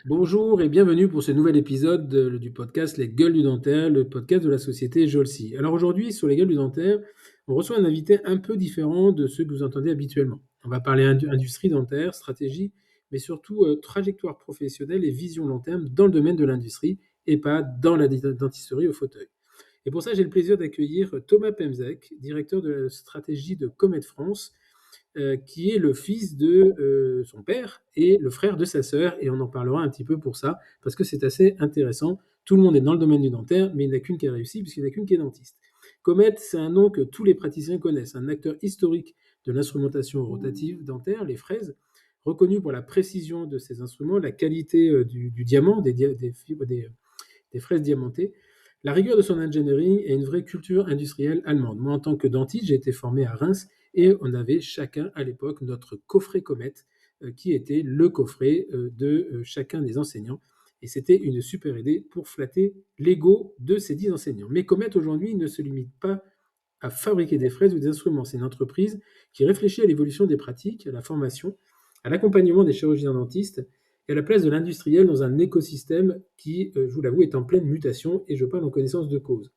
Bonjour et bienvenue pour ce nouvel épisode du podcast Les Gueules du Dentaire, le podcast de la société Jolsi. Alors aujourd'hui, sur Les Gueules du Dentaire, on reçoit un invité un peu différent de ceux que vous entendez habituellement. On va parler industrie dentaire, stratégie, mais surtout trajectoire professionnelle et vision long terme dans le domaine de l'industrie et pas dans la dentisterie au fauteuil. Et pour ça, j'ai le plaisir d'accueillir Thomas Pemzek, directeur de la stratégie de Comet France, qui est le fils de son père et le frère de sa sœur, et on en parlera un petit peu pour ça, parce que c'est assez intéressant. Tout le monde est dans le domaine du dentaire, mais il n'y en a qu'une qui a réussi, puisqu'il n'y en a qu'une qui est dentiste. Comet, c'est un nom que tous les praticiens connaissent, un acteur historique de l'instrumentation rotative dentaire, les fraises, reconnu pour la précision de ses instruments, la qualité du diamant, des fraises diamantées, la rigueur de son engineering et une vraie culture industrielle allemande. Moi, en tant que dentiste, j'ai été formé à Reims et on avait chacun à l'époque notre coffret Comet, qui était le coffret de chacun des enseignants. Et c'était une super idée pour flatter l'ego de ces 10 enseignants. Mais Comet aujourd'hui ne se limite pas à fabriquer des fraises ou des instruments. C'est une entreprise qui réfléchit à l'évolution des pratiques, à la formation, à l'accompagnement des chirurgiens dentistes et à la place de l'industriel dans un écosystème qui, je vous l'avoue, est en pleine mutation et je parle en connaissance de cause.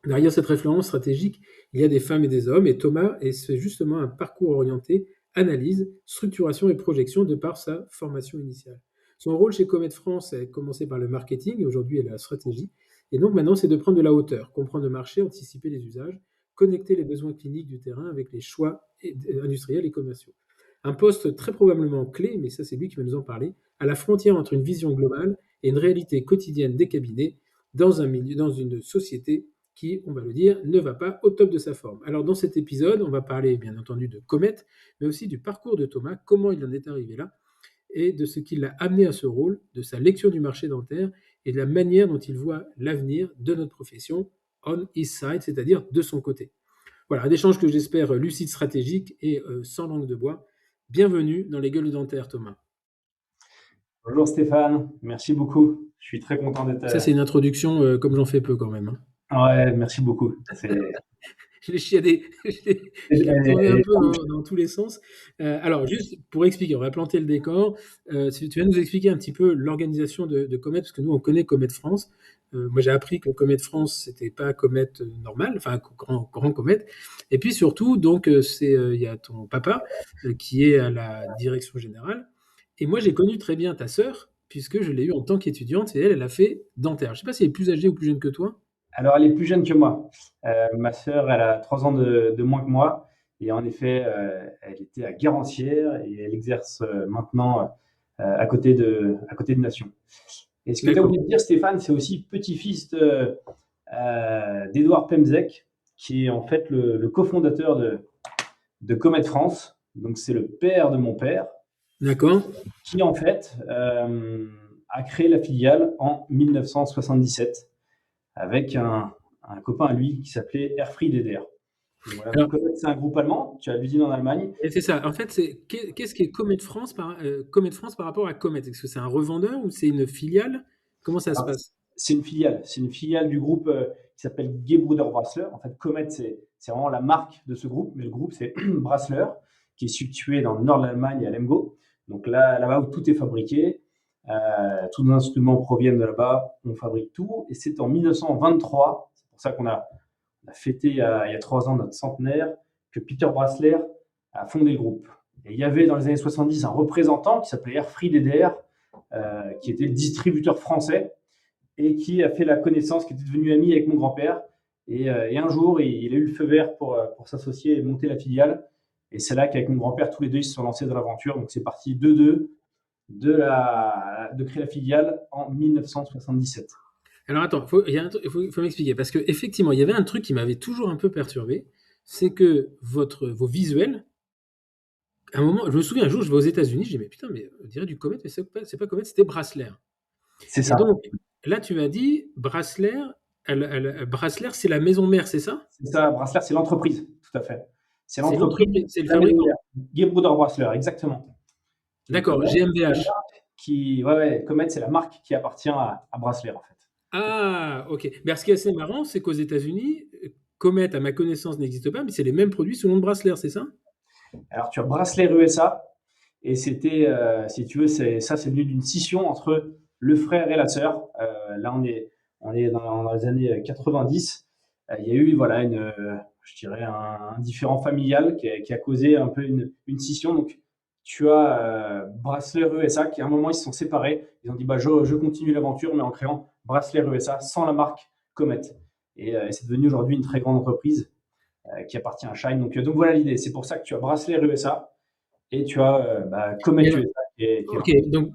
Derrière cette référence stratégique, il y a des femmes et des hommes et Thomas fait justement un parcours orienté analyse, structuration et projection de par sa formation initiale. Son rôle chez Comet France a commencé par le marketing et aujourd'hui elle est la stratégie. Et donc maintenant, c'est de prendre de la hauteur, comprendre le marché, anticiper les usages, connecter les besoins cliniques du terrain avec les choix industriels et commerciaux. Un poste très probablement clé, mais ça c'est lui qui va nous en parler, à la frontière entre une vision globale et une réalité quotidienne des cabinets dans un milieu, dans une société qui, on va le dire, ne va pas au top de sa forme. Alors dans cet épisode, on va parler bien entendu de Comet, mais aussi du parcours de Thomas, comment il en est arrivé là, et de ce qui l'a amené à ce rôle, de sa lecture du marché dentaire et de la manière dont il voit l'avenir de notre profession on his side, c'est-à-dire de son côté. Voilà, un échange que j'espère lucide, stratégique et sans langue de bois. Bienvenue dans les gueules dentaires, Thomas. Bonjour Stéphane, merci beaucoup. Je suis très content d'être. Ça, c'est une introduction comme j'en fais peu quand même, hein. Ouais, merci beaucoup. Je l'ai chiadé, je l'ai tourné un peu dans tous les sens. Alors, juste pour expliquer, on va planter le décor. Si tu vas nous expliquer un petit peu l'organisation de Comet, parce que nous, on connaît Comet France. Moi, j'ai appris que Comet France, c'était pas Comet normal, enfin, grand Comet. Et puis surtout, donc, il y a ton papa qui est à la direction générale. Et moi, j'ai connu très bien ta sœur, puisque je l'ai eue en tant qu'étudiante, et elle a fait dentaire. Je sais pas si elle est plus âgée ou plus jeune que toi. Alors, elle est plus jeune que moi. Ma sœur, elle a 3 ans de moins que moi. Et en effet, elle était à Guérancières et elle exerce maintenant à côté de Nation. Et ce que tu as D'accord. oublié de dire, Stéphane, c'est aussi petit-fils d'Édouard Pemzek, qui est en fait le cofondateur de Comet France. Donc, c'est le père de mon père, D'accord. qui en fait a créé la filiale en 1977 avec un copain à lui qui s'appelait Erfried Eder. Voilà, donc Alors, Comet, c'est un groupe allemand, tu as l'usine en Allemagne. et c'est ça. En fait, qu'est-ce qui est Comet France par rapport à Comet? Est-ce que c'est un revendeur ou c'est une filiale? Comment ça se Alors, passe? c'est une filiale du groupe qui s'appelle Gebruder Brassler. En fait, Comet, c'est vraiment la marque de ce groupe, mais le groupe, c'est Brassler, qui est situé dans le nord de l'Allemagne, à Lemgo. Donc là-bas où tout est fabriqué, tous nos instruments proviennent de là-bas, on fabrique tout. Et c'est en 1923, c'est pour ça qu'on a fêté il y a 3 ans notre centenaire, que Peter Brassler a fondé le groupe. Et il y avait dans les années 70 un représentant qui s'appelait Erfried Eder, qui était le distributeur français et qui a fait la connaissance, qui était devenu ami avec mon grand-père. Et un jour, il a eu le feu vert pour s'associer et monter la filiale. Et c'est là qu'avec mon grand-père, tous les deux, ils se sont lancés dans l'aventure. Donc c'est parti de deux de créer la filiale en 1977. Alors attends, il faut m'expliquer parce que effectivement, il y avait un truc qui m'avait toujours un peu perturbé, c'est que vos visuels, à un moment, je me souviens un jour, je vais aux États-Unis, je dis mais putain, mais on dirait du Comet, mais c'est pas Comet, c'était Brasseler. C'est Et ça. donc là, tu m'as dit Brasseler, Brasseler, c'est la maison mère, c'est ça? C'est ça, Brassler, c'est l'entreprise, tout à fait. C'est C'est l'entreprise, l'entreprise, c'est le la maison fabricant. mère. Gebruder Brassler, exactement. Et D'accord, Comet, c'est la GmbH. marque ouais, Comet, c'est la marque qui appartient à Brassler, en fait. Ah, ok. Mais ce qui est assez marrant, c'est qu'aux États-Unis, Comet, à ma connaissance, n'existe pas, mais c'est les mêmes produits sous le nom de Brasseler, c'est ça? Alors, tu as Brassler USA Et c'était, si tu veux, c'est venu d'une scission entre le frère et la sœur. Là, on est dans les années 90. Il y a eu, voilà, je dirais, un différend familial qui a causé un peu une scission. Donc, tu as Brasseler USA qui, à un moment, ils se sont séparés. Ils ont dit, bah, je continue l'aventure, mais en créant Brasseler USA sans la marque Comet. Et c'est devenu aujourd'hui une très grande entreprise qui appartient à Shine. Donc voilà l'idée. C'est pour ça que tu as Brasseler USA et tu as Comet Et alors, USA qui est là. ok, donc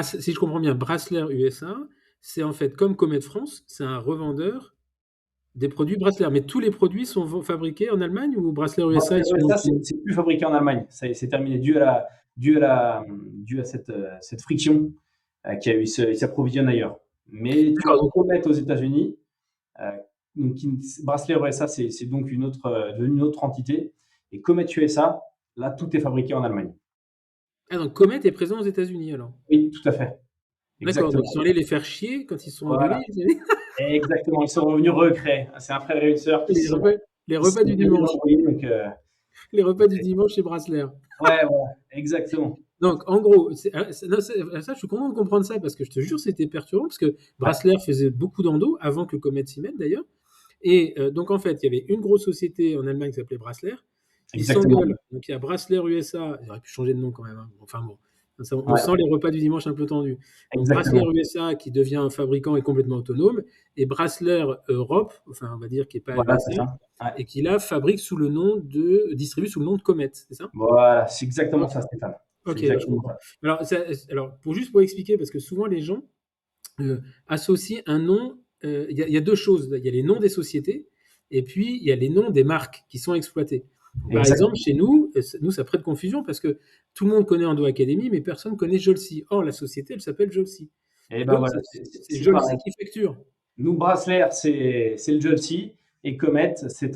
si je comprends bien, Brasseler USA, c'est en fait comme Comet France, c'est un revendeur des produits Brasseler. Mais tous les produits sont fabriqués en Allemagne ou Brasseler USA Brasseler ils sont USA, aussi... c'est plus fabriqué en Allemagne. C'est terminé dû à cette friction qui a eu, il s'approvisionne ailleurs. Mais tu as D'accord, donc, Comet aux États-Unis. euh, donc, Brasseler USA, c'est donc devenu une autre entité. Et Comet USA, là, tout est fabriqué en Allemagne. donc Comet est présent aux États-Unis alors. Oui, tout à fait. D'accord, donc ils Exactement. sont allés les faire chier quand ils se sont Voilà. engueulés. Exactement. Ils sont revenus recréer. C'est un frère et une sœur Les repas, les qui se repas sont du bien dimanche. embrouillés. Donc, Les repas du dimanche chez Brasseler. ouais, ouais, exactement. Donc, en gros, non, ça, je suis content de comprendre ça parce que je te jure, c'était perturbant parce que Ouais, Brasseler faisait beaucoup d'endo avant que Comet s'y mette d'ailleurs. Et donc, en fait, il y avait une grosse société en Allemagne qui s'appelait Brasseler. Ils exactement. s'engueulent. Donc, il y a Brasseler USA. Ils auraient pu changer de nom quand même, hein. Enfin bon, on Ouais, sent les repas du dimanche un peu tendus. Donc, Brasseler exactement. USA qui devient un fabricant et complètement autonome. Et Brasseler Europe, enfin, on va dire qui n'est pas Voilà, c'est USA, ça. Ouais. et qui là distribue sous le nom de Comet, c'est ça? Voilà, c'est exactement Ok, ça, Stéphane. C'est ok, là je exactement comprends. ça. Alors, juste pour expliquer, parce que souvent les gens associent un nom, il y a deux choses. Il y a les noms des sociétés et puis il y a les noms des marques qui sont exploitées. Par exemple, Exactement. chez nous, ça prête confusion parce que tout le monde connaît Endo Academy, mais personne connaît Jolsi. Or, la société, elle s'appelle Jolsi. Et ben Donc, voilà, c'est c'est Jolsi pareil. qui facture. Nous, Brasseler, c'est le Chelsea et Comet, c'est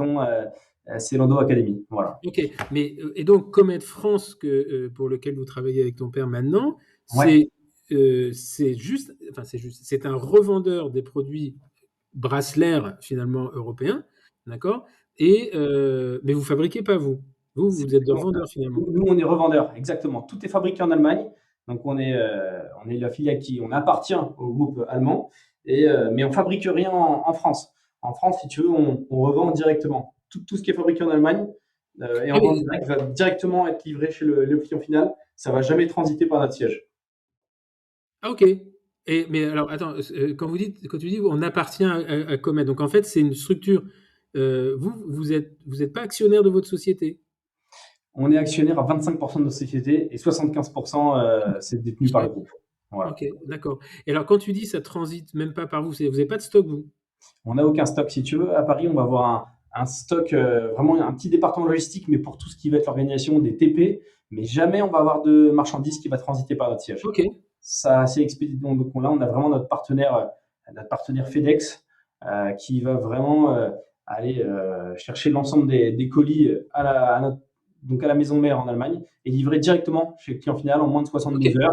l'Endo Academy. Voilà. Ok, mais et donc Comet France pour lequel vous travaillez avec ton père maintenant, Ouais, c'est un revendeur des produits Brasseler finalement européens, d'accord? Mais vous fabriquez pas vous. c'est Vous êtes des exactement ça. revendeurs finalement. Nous, on est revendeurs, exactement. Tout est fabriqué en Allemagne. Donc, on est la filiale on appartient au groupe allemand, mais on fabrique rien en France. En France, si tu veux, on revend directement. Tout ce qui est fabriqué en Allemagne et Ah, en vente directe va directement être livré chez le client final. Ça va jamais transiter par notre siège. ok. Mais alors attends, quand tu dis on appartient à Comet, donc en fait c'est une structure. Vous êtes pas actionnaire de votre société. On est actionnaire à 25% de nos sociétés et 75% c'est détenu par le groupe. Voilà. Ok, d'accord. Et alors, quand tu dis ça transite même pas par vous, vous n'avez pas de stock, vous? On n'a aucun stock. Si tu veux, à Paris, on va avoir un stock, vraiment un petit département logistique, mais pour tout ce qui va être l'organisation des TP, mais jamais on va avoir de marchandises qui va transiter par notre siège. Ok, Ça, c'est expédié. Donc là, on a vraiment notre partenaire FedEx, qui va vraiment aller chercher l'ensemble des colis donc à la maison mère en Allemagne et livrer directement chez le client final en moins de ok, 72 heures.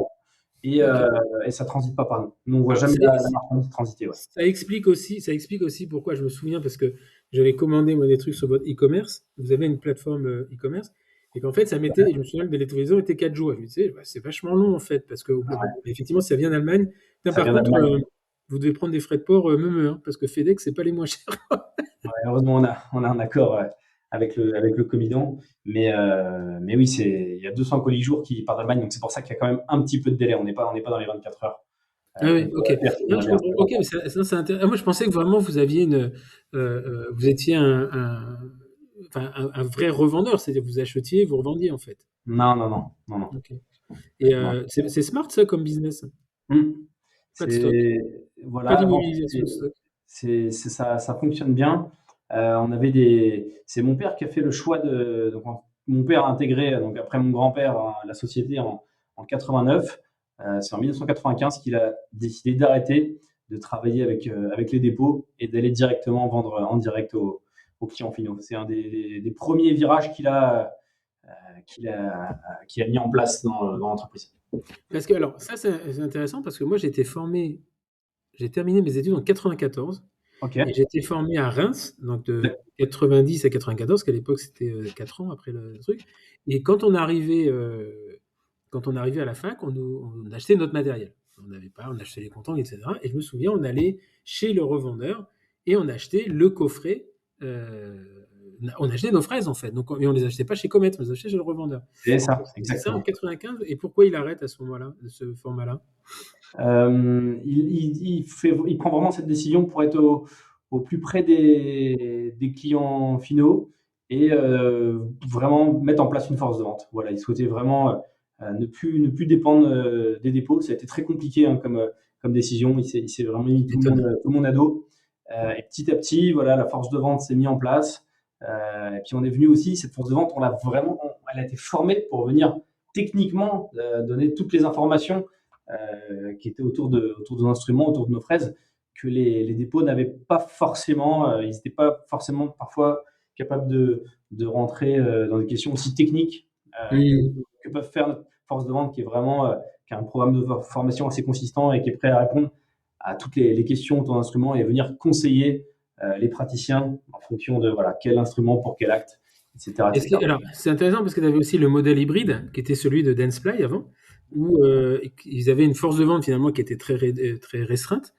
Et, ok. euh, et ça transite pas par nous. Nous, on voit Alors, jamais la marchandise transiter. Ouais. ça explique aussi pourquoi je me souviens, parce que j'avais commandé moi des trucs sur votre e-commerce. Vous avez une plateforme e-commerce, et qu'en fait, je me souviens que les livraisons étaient 4 jours. Je me disais, bah, c'est vachement long en fait, parce que bon, Ouais, effectivement, ça vient d'Allemagne. Putain, ça par vient contre, d'Allemagne. vous devez prendre des frais de port hein, parce que FedEx, c'est pas les moins chers. Ouais, heureusement, on a un accord avec le Comidon. Mais oui, il y a 200 colis jour qui partent d'Allemagne, donc c'est pour ça qu'il y a quand même un petit peu de délai. On n'est pas dans les 24 heures. Ah Comme oui, tu ok. pourrais le faire si on Non, je avait un comprends. Ok, mais stock. c'est intéressant. Ah, moi, je pensais que vraiment vous aviez vous étiez enfin, un vrai revendeur, c'est-à-dire que vous achetiez, vous revendiez en fait. Non, non, non, non, non. Ok. Et Non. c'est smart ça comme business. Hum. Pas de stock, C'est, pas voilà, bon, d'immobilisation de stock. ça fonctionne bien. C'est mon père qui a fait le choix mon père a intégré, donc après mon grand-père, la société en 89. C'est en 1995 qu'il a décidé d'arrêter de travailler avec les dépôts et d'aller directement vendre en direct aux clients finaux. C'est un des premiers virages qu'il a, qu'il a mis en place dans l'entreprise. Parce que alors ça c'est intéressant parce que moi j'ai terminé mes études en 94 Ok. et j'ai été formé à Reims, donc de 90 à 94, qu'à l'époque c'était 4 ans après le truc. Et quand on arrivait à la fac, on achetait notre matériel. On achetait les contents, etc. Et je me souviens, on allait chez le revendeur et on achetait le coffret. On achetait nos fraises, en fait. Donc, et on ne les achetait pas chez Comet, on les achetait chez le revendeur. C'est ça, C'est ça en exactement. 95. Et pourquoi il arrête à ce moment-là, de ce format-là? Il prend vraiment cette décision pour être au plus près des clients finaux et vraiment mettre en place une force de vente. Voilà, il souhaitait vraiment ne plus dépendre des dépôts. Ça a été très compliqué hein, comme décision. Il s'est vraiment mis tout le monde à dos. Et petit à petit, voilà, la force de vente s'est mise en place. Et puis on est venu aussi, cette force de vente, elle a été formée pour venir techniquement donner toutes les informations qui étaient autour de nos instruments, autour de nos fraises, que les dépôts n'avaient pas forcément, ils n'étaient pas forcément parfois capables de rentrer dans des questions aussi techniques que peuvent faire notre force de vente, qui est vraiment qui a un programme de formation assez consistant et qui est prêt à répondre à toutes les questions autour d'un instrument et venir conseiller les praticiens en fonction de voilà, quel instrument pour quel acte, etc. Alors, c'est intéressant parce que tu avais aussi le modèle hybride, qui était celui de Dentsply avant, où ils avaient une force de vente finalement qui était très restreinte,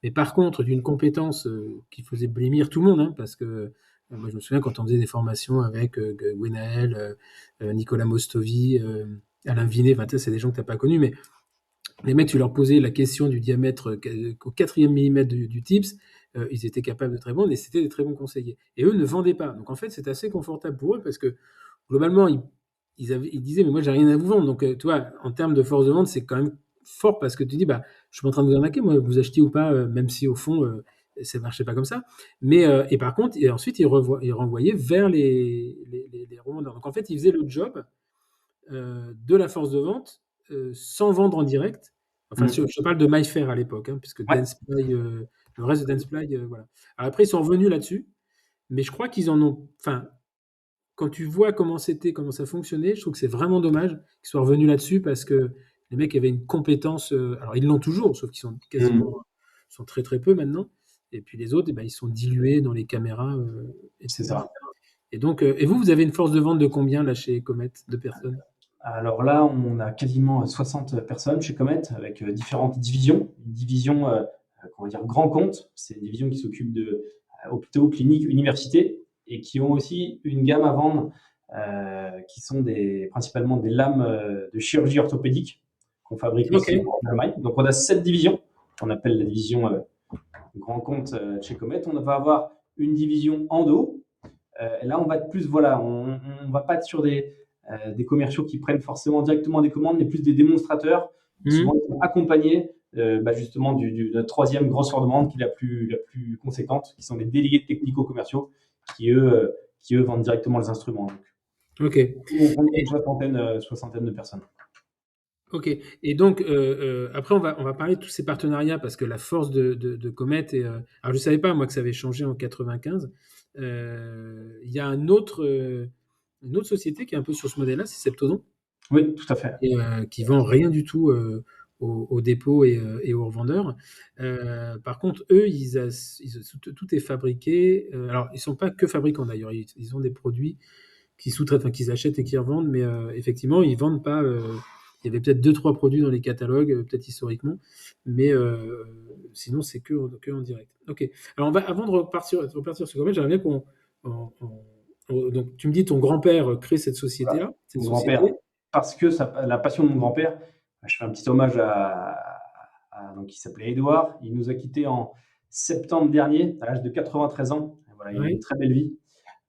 mais par contre d'une compétence qui faisait blêmir tout le monde, hein, parce que moi je me souviens quand on faisait des formations avec Gwenaël, Nicolas Mostovi, Alain Vinet, c'est des gens que tu n'as pas connus, mais les mecs, tu leur posais la question du diamètre au 4e millimètre du TIPS, ils étaient capables de te répondre et c'était des très bons conseillers. Et eux ne vendaient pas. Donc en fait, c'est assez confortable pour eux parce que globalement, ils disaient, mais moi, j'ai rien à vous vendre. Donc, tu vois, en termes de force de vente, c'est quand même fort parce que tu dis, bah, je suis en train de vous arnaquer, moi, vous achetez ou pas, même si au fond, ça ne marchait pas comme ça. Mais, et par contre, et ensuite, ils renvoyaient vers les revendeurs. Donc en fait, ils faisaient le job de la force de vente sans vendre en direct. Enfin, je parle de MyFair à l'époque, hein, puisque Ouais. Dentsply, le reste de Dentsply, voilà. Alors après, ils sont revenus là-dessus, mais je crois qu'ils en ont. Enfin, quand tu vois comment ça fonctionnait, je trouve que c'est vraiment dommage qu'ils soient revenus là-dessus parce que les mecs avaient une compétence. Alors, ils l'ont toujours, sauf qu'ils sont sont très très peu maintenant. Et puis les autres, eh ben, ils sont dilués dans les caméras, C'est etc. ça. Et donc, et vous avez une force de vente de combien là chez Comet, de personnes? Alors là, on a quasiment 60 personnes chez Comet avec différentes divisions. Une division, comment dire, grand compte, c'est une division qui s'occupe de hôpitaux, cliniques, universités et qui ont aussi une gamme à vendre qui sont principalement des lames de chirurgie orthopédique qu'on fabrique aussi en Allemagne. Donc on a 7 divisions, qu'on appelle la division grand compte chez Comet. On va avoir une division endo. Et là, on va être plus, voilà, on va pas être sur des commerciaux qui prennent forcément directement des commandes, mais plus des démonstrateurs qui souvent sont accompagnés justement de la troisième grosse force de vente qui est la plus conséquente, qui sont des délégués technico-commerciaux qui eux vendent directement les instruments. Donc, Ok. on compte une soixantaine de personnes. Ok. Et donc, après, on va parler de tous ces partenariats parce que la force de Comet est. Alors, je ne savais pas, moi, que ça avait changé en 95. Il y a une autre société qui est un peu sur ce modèle-là, c'est Septodon, Oui, tout à fait. qui vend rien du tout aux dépôts et aux revendeurs. Par contre, eux, tout est fabriqué. Alors, ils ne sont pas que fabricants d'ailleurs, ils ont des produits qui sous-traitent, enfin, qu'ils achètent et qui revendent, mais effectivement, ils ne vendent pas. Il y avait peut-être 2-3 produits dans les catalogues, peut-être historiquement, mais sinon, c'est que en direct. Ok. Alors, avant de repartir sur Comet, j'aimerais bien donc, tu me dis, ton grand-père crée cette société-là, cette Mon société. grand-père, parce que la passion de mon grand-père, je fais un petit hommage donc il s'appelait Édouard. Il nous a quittés en septembre dernier, à l'âge de 93 ans. Voilà, il a eu une très belle vie.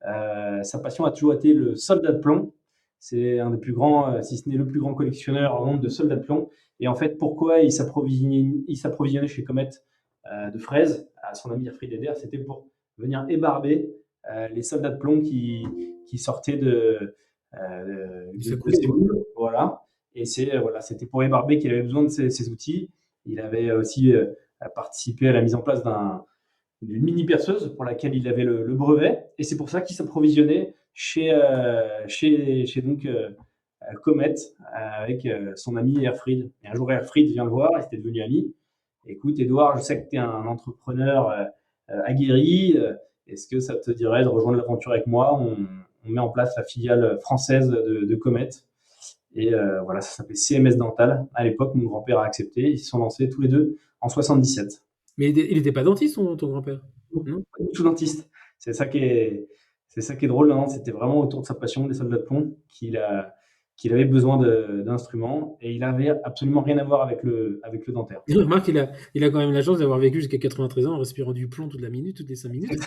Sa passion a toujours été le soldat de plomb. C'est un des plus grands, si ce n'est le plus grand collectionneur au monde de soldats de plomb. Et en fait, pourquoi il s'approvisionnait chez Comet de fraises à son ami Alfred Eder, c'était pour venir ébarber les soldats de plomb qui sortaient de ces moules. Voilà. Et c'était pour ébarber qu'il avait besoin de ces outils. Il avait aussi participé à la mise en place d'une mini perceuse pour laquelle il avait le brevet, et c'est pour ça qu'il s'approvisionnait chez donc Comet avec son ami Erfried. Et un jour, Erfried vient le voir, ils étaient devenus amis. Écoute, Edouard, je sais que tu es un entrepreneur aguerri. Est-ce que ça te dirait de rejoindre l'aventure avec moi? On met en place la filiale française de Comet. Et voilà, ça s'appelait CMS Dental. À l'époque, mon grand-père a accepté. Ils se sont lancés tous les deux en 77. Mais il était pas dentiste, ton grand-père? Non? Pas du tout dentiste. C'est ça qui est, c'est ça qui est drôle, non? C'était vraiment autour de sa passion des soldats de plomb qu'il avait besoin d'instruments et il avait absolument rien à voir avec le dentaire. Remarque, il a quand même la chance d'avoir vécu jusqu'à 93 ans en respirant du plomb toute la minute, toutes les 5 minutes.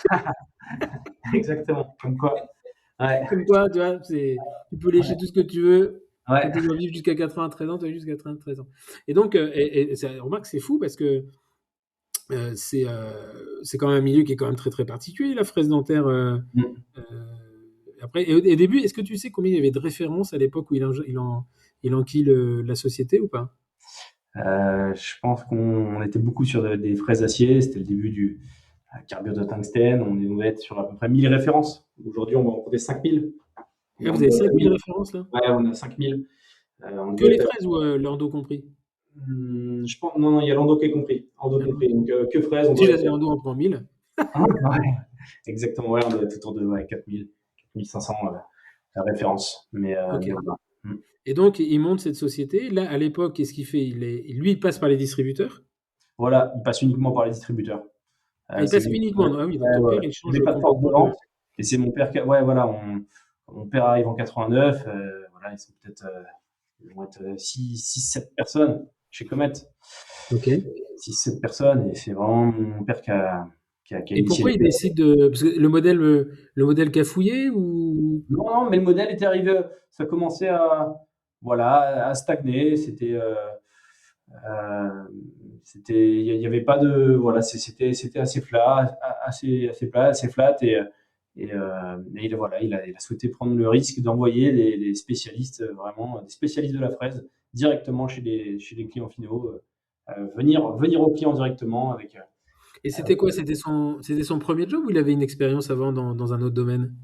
Exactement. Comme quoi. Ouais. Comme quoi, tu vois, tu peux lécher tout ce que tu veux. Ouais. Quand tu dois vivre jusqu'à 93 ans, tu vas vivre jusqu'à 93 ans. Et donc, remarque, c'est fou parce que c'est quand même un milieu qui est quand même très très particulier, la fraise dentaire. Mm. Après, et au début, est-ce que tu sais combien il y avait de références à l'époque où il enquille la société ou pas? Je pense qu'on était beaucoup sur des fraises acier. C'était le début du carbure de tungstène. On devait être sur à peu près 1000 références. Aujourd'hui, on va en compter 5000. Ah, vous avez 5000 références là? Ouais, on a 5000. On Que doit les être fraises ou l'endo compris? Je pense, non, non, il y a l'endo qui est compris. Endo compris. Donc, que fraises, on Si doit j'ai être. l'endo en prend 1000. Ah, ouais, exactement, ouais, on doit être autour de 4000, 4500 la référence. Ok. Mais voilà. Mm. Et donc, il monte cette société. Là, à l'époque, qu'est-ce qu'il fait? Lui, il passe par les distributeurs. Voilà, il passe uniquement par les distributeurs. Ah, il C'est passe mon- uniquement. Ah oui, donc ouais, ton ouais, père, ouais. il Il change n'y avait pas de force de complètement de. vente. Et c'est mon père qui. Ouais, voilà, mon père arrive en 89. Voilà, ils sont peut-être. Ils vont être 6-7 personnes chez Comet. Ok. 6-7 personnes. Et c'est vraiment mon père qui a Et initié pourquoi les. il décide de. Parce que le modèle cafouillé ou. Non, non, mais le modèle était arrivé, ça commençait voilà, à stagner. Il y avait pas de, voilà, c'était assez flat, assez plat, assez flat, et voilà, il a souhaité prendre le risque d'envoyer des spécialistes, vraiment, des spécialistes de la fraise directement chez les clients finaux, venir aux clients directement Et c'était quoi? C'était son premier job ou il avait une expérience avant dans un autre domaine?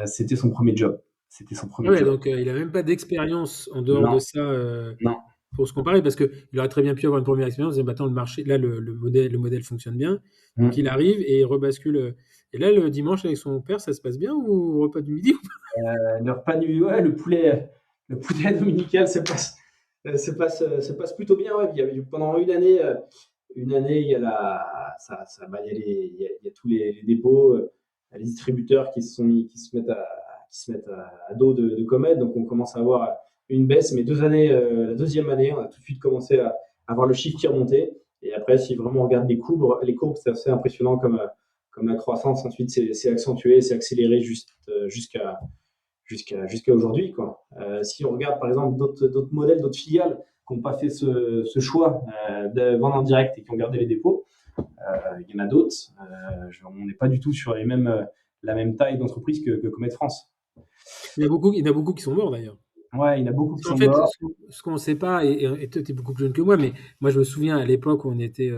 c'était son premier job. C'était son Ah premier ouais, job. donc il a même pas d'expérience en dehors de Non, ça non. pour se comparer, parce qu'il aurait très bien pu avoir une première expérience, et maintenant le marché, là le modèle fonctionne bien, donc Mm. il arrive et il rebascule. Et là le dimanche avec son père, ça se passe bien ou au repas du midi? Le repas du, ouais, le poulet dominical se passe plutôt bien. Ouais. Il y avait, pendant une année, bah, il y a tous les dépôts, les distributeurs qui se mettent à dos de Comet. Donc, on commence à avoir une baisse. Mais la deuxième année, on a tout de suite commencé à avoir le chiffre qui remontait. Et après, si vraiment on regarde les courbes, c'est assez impressionnant comme la croissance. Ensuite, c'est accentué, c'est accéléré jusqu'à aujourd'hui, quoi. Si on regarde par exemple d'autres modèles, d'autres filiales qui n'ont pas fait ce choix de vendre en direct et qui ont gardé les dépôts, il y en a d'autres. On n'est pas du tout sur la même taille d'entreprise que Comet France. Il y en a beaucoup qui sont morts d'ailleurs. Ouais, il y en a beaucoup qui En sont fait, morts. ce qu'on ne sait pas, et toi, tu es beaucoup plus jeune que moi, mais moi, je me souviens à l'époque où on était,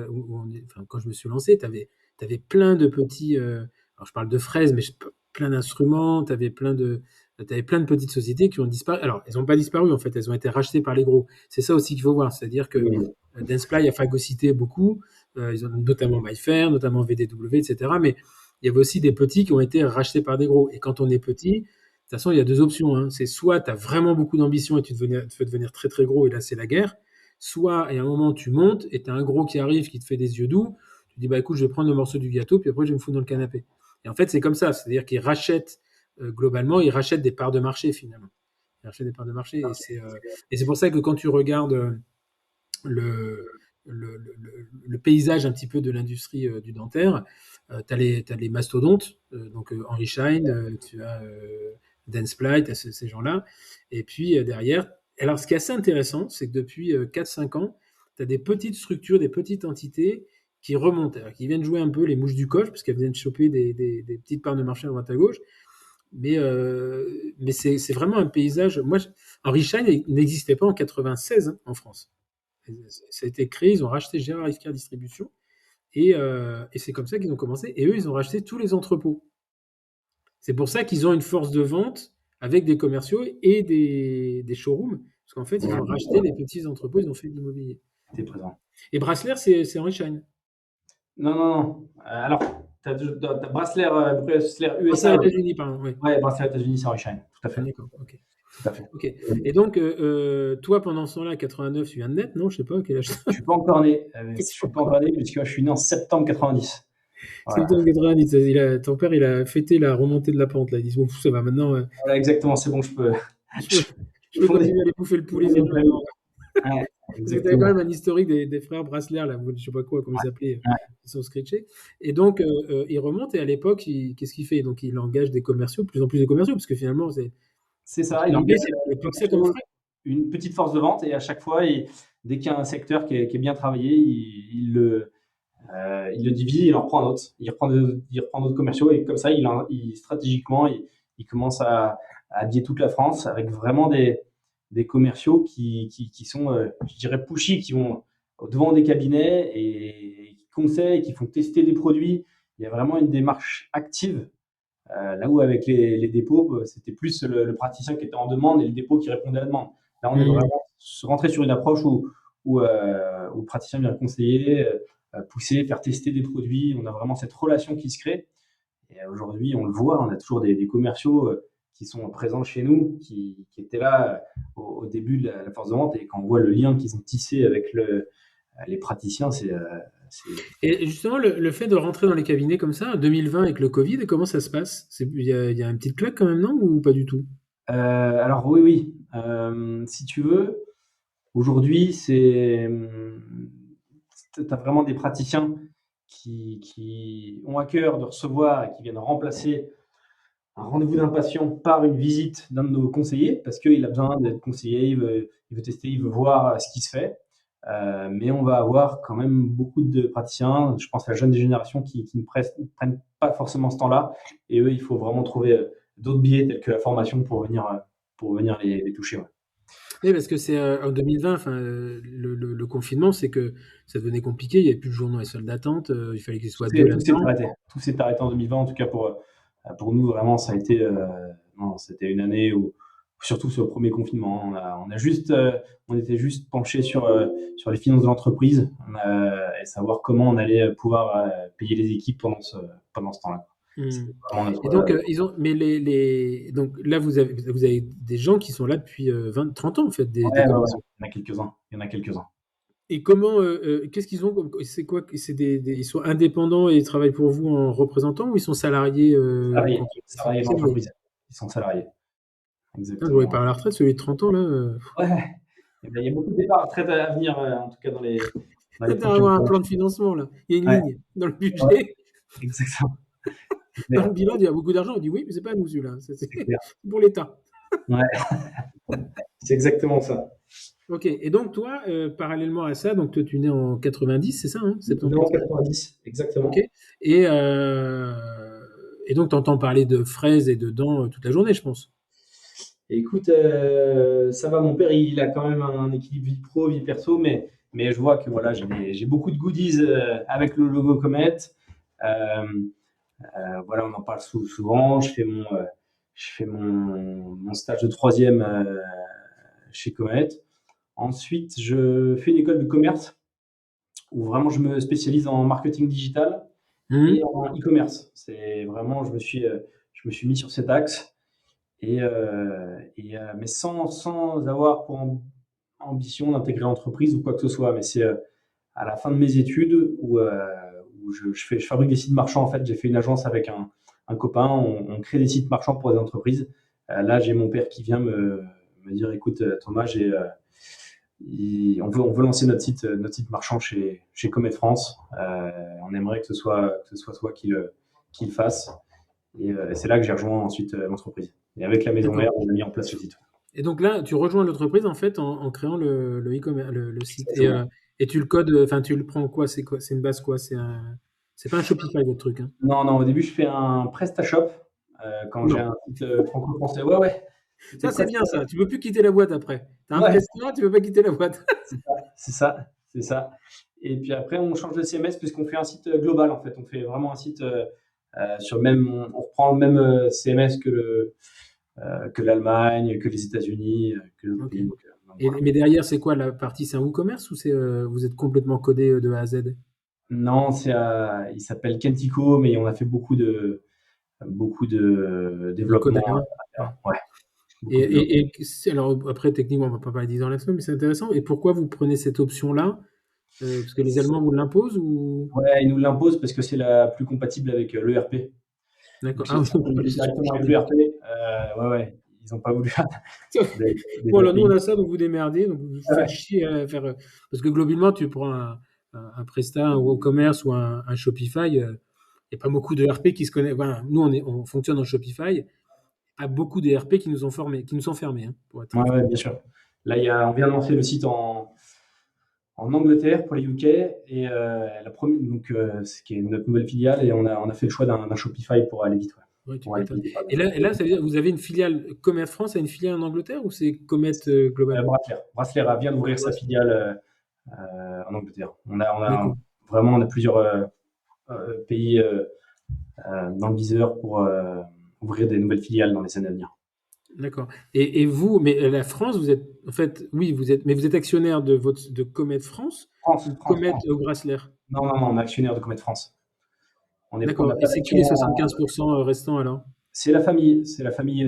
enfin, quand je me suis lancé, tu avais plein de petits, alors je parle de fraises, mais plein d'instruments, tu avais plein de petites sociétés qui ont disparu. Alors, elles n'ont pas disparu, en fait, elles ont été rachetées par les gros. C'est ça aussi qu'il faut voir, c'est-à-dire que Mm. Dentsply a phagocyté beaucoup, ils ont notamment MyFair, notamment VDW, etc. Mais il y avait aussi des petits qui ont été rachetés par des gros. Et quand on est petit, de toute façon, il y a deux options, hein. C'est soit tu as vraiment beaucoup d'ambition et tu veux devenir très très gros et là c'est la guerre, soit et à un moment tu montes et tu as un gros qui arrive qui te fait des yeux doux, tu dis bah écoute, je vais prendre le morceau du gâteau puis après je vais me foutre dans le canapé. Et en fait, c'est comme ça, c'est-à-dire qu'ils rachètent globalement, ils rachètent des parts de marché finalement. Ils rachètent des parts de marché et c'est pour ça que quand tu regardes le, le paysage un petit peu de l'industrie du dentaire, tu as les mastodontes, donc Henry Schein, tu as Dentsply, tu as ces gens-là. Et puis derrière, alors ce qui est assez intéressant, c'est que depuis 4-5 ans, tu as des petites structures, des petites entités qui remontent, alors, qui viennent jouer un peu les mouches du coche, parce qu'elles viennent choper des petites parts de marché à droite à gauche. Mais c'est vraiment un paysage. Henry Schein n'existait pas en 96 hein, en France. Ça a été créé, ils ont racheté Gérard Ifcar Distribution et c'est comme ça qu'ils ont commencé. Et eux, ils ont racheté tous les entrepôts. C'est pour ça qu'ils ont une force de vente avec des commerciaux et des showrooms. Parce qu'en fait, ils ont racheté les petits entrepôts, ils ont fait de l'immobilier. T'es présent. Et Brasseler, c'est Henry Schein. Non, non, non. Alors, t'as Brasseler Oh, c'est aux USA. États-Unis, pardon. Oui. Ouais, Brasseler États-Unis, c'est Henry Schein. Tout à Ah, fait. d'accord. Ok. tout à fait. Ok. Et donc, toi, pendant ce temps-là, 89, tu viens de naître, non? Je sais pas, quel âge Je suis pas encore né, je suis pas encore né puisque je suis né en septembre 90. Voilà. Septembre 90, ton père, il a fêté la remontée de la pente, là. Il dit, bon, ça va, maintenant, Voilà, exactement, c'est bon, je peux, je je peux, je peux peux fonder continuer à aller bouffer le poulet fonder une sereinement. famille. Ouais, Parce que tu avais quand exactement. même un historique des frères Brasselaire, là, je sais pas quoi, comment ils s'appelaient, Ouais, ils sont scratchés. Et donc, il remonte, et à l'époque, qu'est-ce qu'il fait? Donc, il engage des commerciaux, de plus en plus de commerciaux, parce que finalement, c'est ça, il l'idée, engage c'est qu'il n'y a plus que ça comme commerciaux, frais. une petite force de vente et à chaque fois, dès qu'il y a un secteur qui est bien travaillé, il le divise, il en reprend un autre. Il reprend d'autres commerciaux et comme ça, stratégiquement, il commence à habiller toute la France avec vraiment des commerciaux qui sont, je dirais, pushy, qui vont au devant des cabinets et qui conseillent, qui font tester des produits. Il y a vraiment une démarche active. Là où avec les dépôts, c'était plus le praticien qui était en demande et le dépôt qui répondait à la demande. Là, on est Mmh. vraiment rentré sur une approche où le praticien vient conseiller, pousser, faire tester des produits. On a vraiment cette relation qui se crée. Et aujourd'hui, on le voit, on a toujours des commerciaux qui sont présents chez nous, qui étaient là au début de la force de vente. Et quand on voit le lien qu'ils ont tissé avec les praticiens, c'est Et justement, le fait de rentrer dans les cabinets comme ça, en 2020 avec le Covid, comment ça se passe? Il y a une petite claque quand même, non? Ou pas du tout? alors oui, oui. Si tu veux, aujourd'hui, tu as vraiment des praticiens qui ont à cœur de recevoir et qui viennent remplacer un rendez-vous d'un patient par une visite d'un de nos conseillers parce qu'il a besoin d'être conseillé, il veut tester, il veut voir ce qui se fait. Mais on va avoir quand même beaucoup de praticiens, je pense à la jeune génération qui ne prennent pas forcément ce temps-là. Et eux, il faut vraiment trouver d'autres biais tels que la formation pour venir les toucher. Ouais. Oui, parce que c'est en 2020, enfin, le confinement, c'est que ça devenait compliqué, il n'y avait plus de journaux et salles d'attente, il fallait qu'ils soient deux Tout s'est là-dedans. arrêté. Tout s'est arrêté en 2020, en tout cas pour nous, vraiment, ça a été, non, c'était une année où, surtout sur le premier confinement, on était juste penché sur les finances de l'entreprise et savoir comment on allait pouvoir payer les équipes pendant ce temps-là. Hmm. C'était vraiment Et notre. donc, mais donc là, vous avez des gens qui sont là depuis 30 ans, en fait, des Ouais, ouais, ouais. commerciaux. Il y en a quelques-uns. Il y en a quelques-uns. Et comment, qu'est-ce qu'ils ont c'est quoi? Ils sont indépendants et ils travaillent pour vous en représentant, ou ils sont salariés Salariés de salariés? l'entreprise. Ils sont salariés. Putain, je voyais Exactement. pas à la retraite, celui de 30 ans, là. Ouais. Eh ben, il y a beaucoup de départs à retraite à venir, en tout cas dans les Peut-être prochaines avoir un années. plan de financement, là. Il y a une Ouais, ligne dans le ouais, budget. exactement. C'est Dans clair. le bilan, il y a beaucoup d'argent. On dit oui, mais c'est pas à nous celui-là, c'est C'est clair. pour l'État. Ouais, c'est exactement ça. Ok. Et donc toi, parallèlement à ça, donc toi tu es né en 90, c'est ça, hein, septembre Novembre 90. 90, Ok. exactement. Et, donc tu entends parler de fraises et de dents toute la journée, je pense. Et écoute, ça va, mon père, il a quand même un équilibre vie pro, vie perso, mais je vois que voilà, j'ai beaucoup de goodies avec le logo Comet. Euh, voilà, on en parle souvent. Je fais mon stage de troisième chez Comet. Ensuite, je fais une école de commerce où vraiment je me spécialise en marketing digital et Mhm. en e-commerce. C'est vraiment, je me suis mis sur cet axe mais sans avoir pour ambition d'intégrer l'entreprise ou quoi que ce soit. Mais c'est à la fin de mes études où je fabrique des sites marchands. En fait, j'ai fait une agence avec un copain. On crée des sites marchands pour les entreprises. Là, j'ai mon père qui vient me dire, écoute, Thomas, on veut lancer notre site marchand chez Comet France. On aimerait que ce soit toi qui le fasse. Et c'est là que j'ai rejoint ensuite l'entreprise. Et avec la maison mère, D'accord. on a mis en place le site. Et donc là, tu rejoins l'entreprise en fait en créant le e-commerce, le site. Exactement. Et tu le codes, enfin tu le prends quoi? C'est quoi? C'est une base quoi? C'est pas un Shopify votre truc, hein? Non, non, au début, je fais un PrestaShop quand j'ai Non. un site franco-français. Ouais, ouais, c'était Ça c'est bien PrestaShop. ça. Tu peux plus quitter la boîte après. T'as un Ouais, Presta, tu peux pas quitter la boîte. c'est ça, c'est ça, c'est ça. Et puis après, on change de CMS puisqu'on fait un site global en fait. On fait vraiment un site sur le même. On reprend le même CMS que l'Allemagne, que les États-Unis, que d'autres Ok. pays. Donc, voilà. Mais derrière, c'est quoi la partie? C'est un WooCommerce ou vous êtes complètement codé de A à Z? Non, il s'appelle Kentico, mais on a fait beaucoup de De code à développement la main? à faire. Ouais, beaucoup plus loin. Alors après, techniquement, on va pas parler d'isolation, mais c'est intéressant. Et pourquoi vous prenez cette option-là? Parce que les Allemands vous l'imposent ou? Ouais, ils nous l'imposent parce que c'est la plus compatible avec l'ERP. Donc D'accord. si Ah oui, on je est directement suis avec bête. l'ERP, ouais, ouais, ils n'ont pas voulu des Bon, autres alors nous, on pays. a ça, donc vous démerdez, donc vous faites Ouais, chier à faire. Parce que globalement, tu prends un Presta, un WooCommerce ou un Shopify, il n'y a pas beaucoup de RP qui se connaissent. Voilà, nous, on fonctionne en Shopify, pas beaucoup de RP qui nous ont formés, qui nous sont fermés, hein, pour être très ouais, franc. ouais, bien sûr. Là, on vient de lancer le site en Angleterre pour les UK et la première, donc ce qui est notre nouvelle filiale et on a fait le choix d'un Shopify pour aller vite, ouais. Ouais, tu Pour aller m'étonnes. vite et faire de Et là, ça veut dire, vous avez une filiale Comet France a une filiale en Angleterre ou c'est Comet globalement? Brasseler vient d'ouvrir sa filiale en Angleterre. D'accord. Vraiment on a plusieurs pays dans le viseur pour ouvrir des nouvelles filiales dans les années à venir. D'accord. Et vous, mais la France, vous êtes, en fait, oui, mais vous êtes actionnaire de Comet France ou Comet France. Grasler? Non, non, non, on est actionnaire de Comet France. On D'accord. n'a Et pas c'est qui les d'actionnaire. 75% restants alors? C'est la famille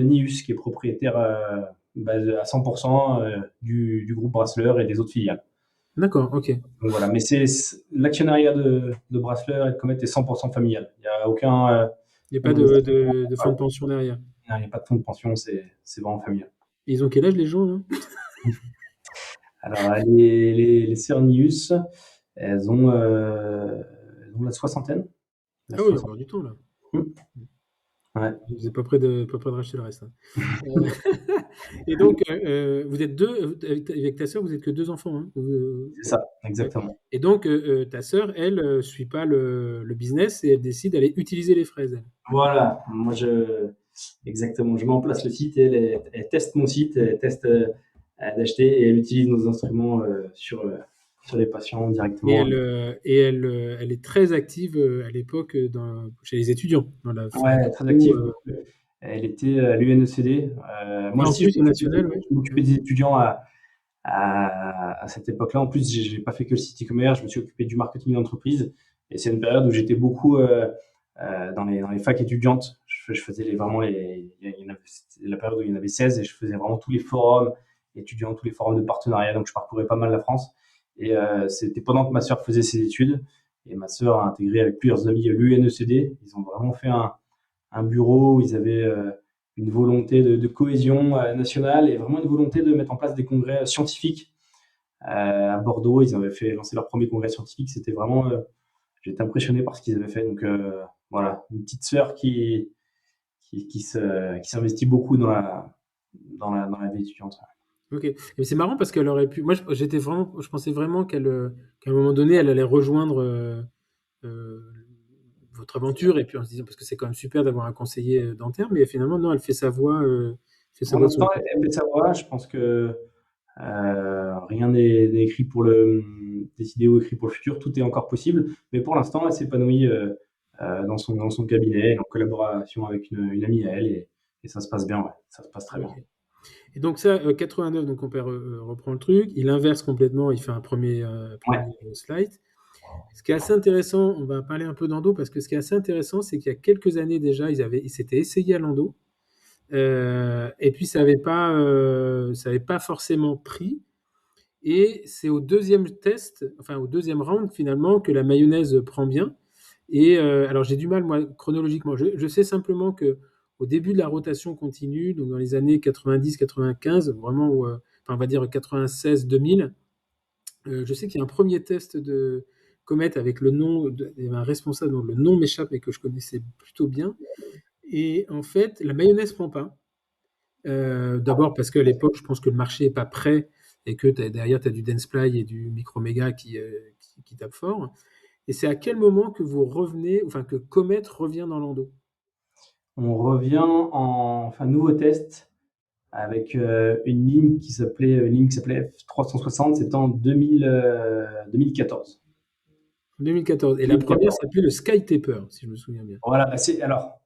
Nius qui est propriétaire à 100% du groupe Brasseler et des autres filiales. D'accord, ok. Il Donc voilà, mais l'actionnariat de Brasseler et de Comet est 100% familial. Il n'y a n'y a pas aucun investissement. de fonds de pension derrière. Il n'y a pas de fonds de pension, c'est vraiment familial. Et ils ont quel âge les gens là? Alors, les sœurs Nius, elles ont la soixantaine. La Ah oui, soixantaine. encore du temps là. Ouais, Vous n'êtes pas près de racheter le reste, hein. Euh, et donc, vous êtes deux, avec ta sœur, vous êtes que deux enfants, hein? c'est ça, Ouais. exactement. Et donc, ta sœur, elle, suit pas le business et elle décide d'aller utiliser les fraises, elle. Voilà, exactement. Je mets en place le site et elle teste mon site, elle teste d'acheter et elle utilise nos instruments sur les patients Et directement. elle est très active à l'époque chez les étudiants, dans la Ouais, très photo. active. Elle était à l'UNECD. Moi En aussi, plus, au national, oui. je m'occupais des étudiants à cette époque-là. En plus, j'ai pas fait que le site e-commerce, je me suis occupé du marketing d'entreprise. Et c'est une période où j'étais beaucoup dans les facs étudiantes. Je faisais c'était la période où il y en avait 16 et je faisais vraiment tous les forums étudiants, tous les forums de partenariat. Donc, je parcourais pas mal la France. Et c'était pendant que ma sœur faisait ses études. Et ma sœur a intégré avec plusieurs amis l'UNECD. Ils ont vraiment fait un bureau où ils avaient une volonté de cohésion nationale et vraiment une volonté de mettre en place des congrès scientifiques. À Bordeaux, ils avaient fait lancer leur premier congrès scientifique. C'était vraiment, j'étais impressionné par ce qu'ils avaient fait. Donc voilà, une petite sœur qui s'investit beaucoup dans la vie étudiante. Ok. Et c'est marrant parce qu'elle aurait pu. Moi, je pensais vraiment qu'à un moment donné, elle allait rejoindre euh, votre aventure et puis en se disant parce que c'est quand même super d'avoir un conseiller dentaire, mais finalement non, elle fait sa En voix de même son temps, côté. elle fait sa voix. Je pense que rien n'est écrit décidé ou écrit pour le futur. Tout est encore possible. Mais pour l'instant, elle s'épanouit dans son cabinet, en collaboration avec une amie à elle. Et ça se passe bien, ouais. Ça se passe très bien. Ok. Et donc ça, 89, donc on reprend le truc, il inverse complètement, il fait un Ouais. premier slide. Ce qui est assez intéressant, on va parler un peu d'Endo, parce que ce qui est assez intéressant, c'est qu'il y a quelques années déjà, ils s'étaient essayés à l'Endo, et puis ça avait pas forcément pris. Et c'est au deuxième test, enfin au deuxième round finalement, que la mayonnaise prend bien. Et alors j'ai du mal, moi, chronologiquement. Je sais simplement que au début de la rotation continue, donc dans les années 90-95, vraiment, enfin, on va dire 96-2000, je sais qu'il y a un premier test de Comet avec le nom, il y avait un responsable dont le nom m'échappe et que je connaissais plutôt bien. Et en fait, la mayonnaise prend pas. D'abord parce qu'à l'époque, je pense que le marché n'est pas prêt et que derrière, tu as du Dentsply et du Microméga qui tapent fort. Et c'est à quel moment que vous revenez, enfin que Comet revient dans l'endo? On revient enfin, nouveau test avec une ligne qui s'appelait F360. C'était en 2014. 2014. Et la première 2014. s'appelait le Sky Taper, si je me souviens bien. Voilà, alors,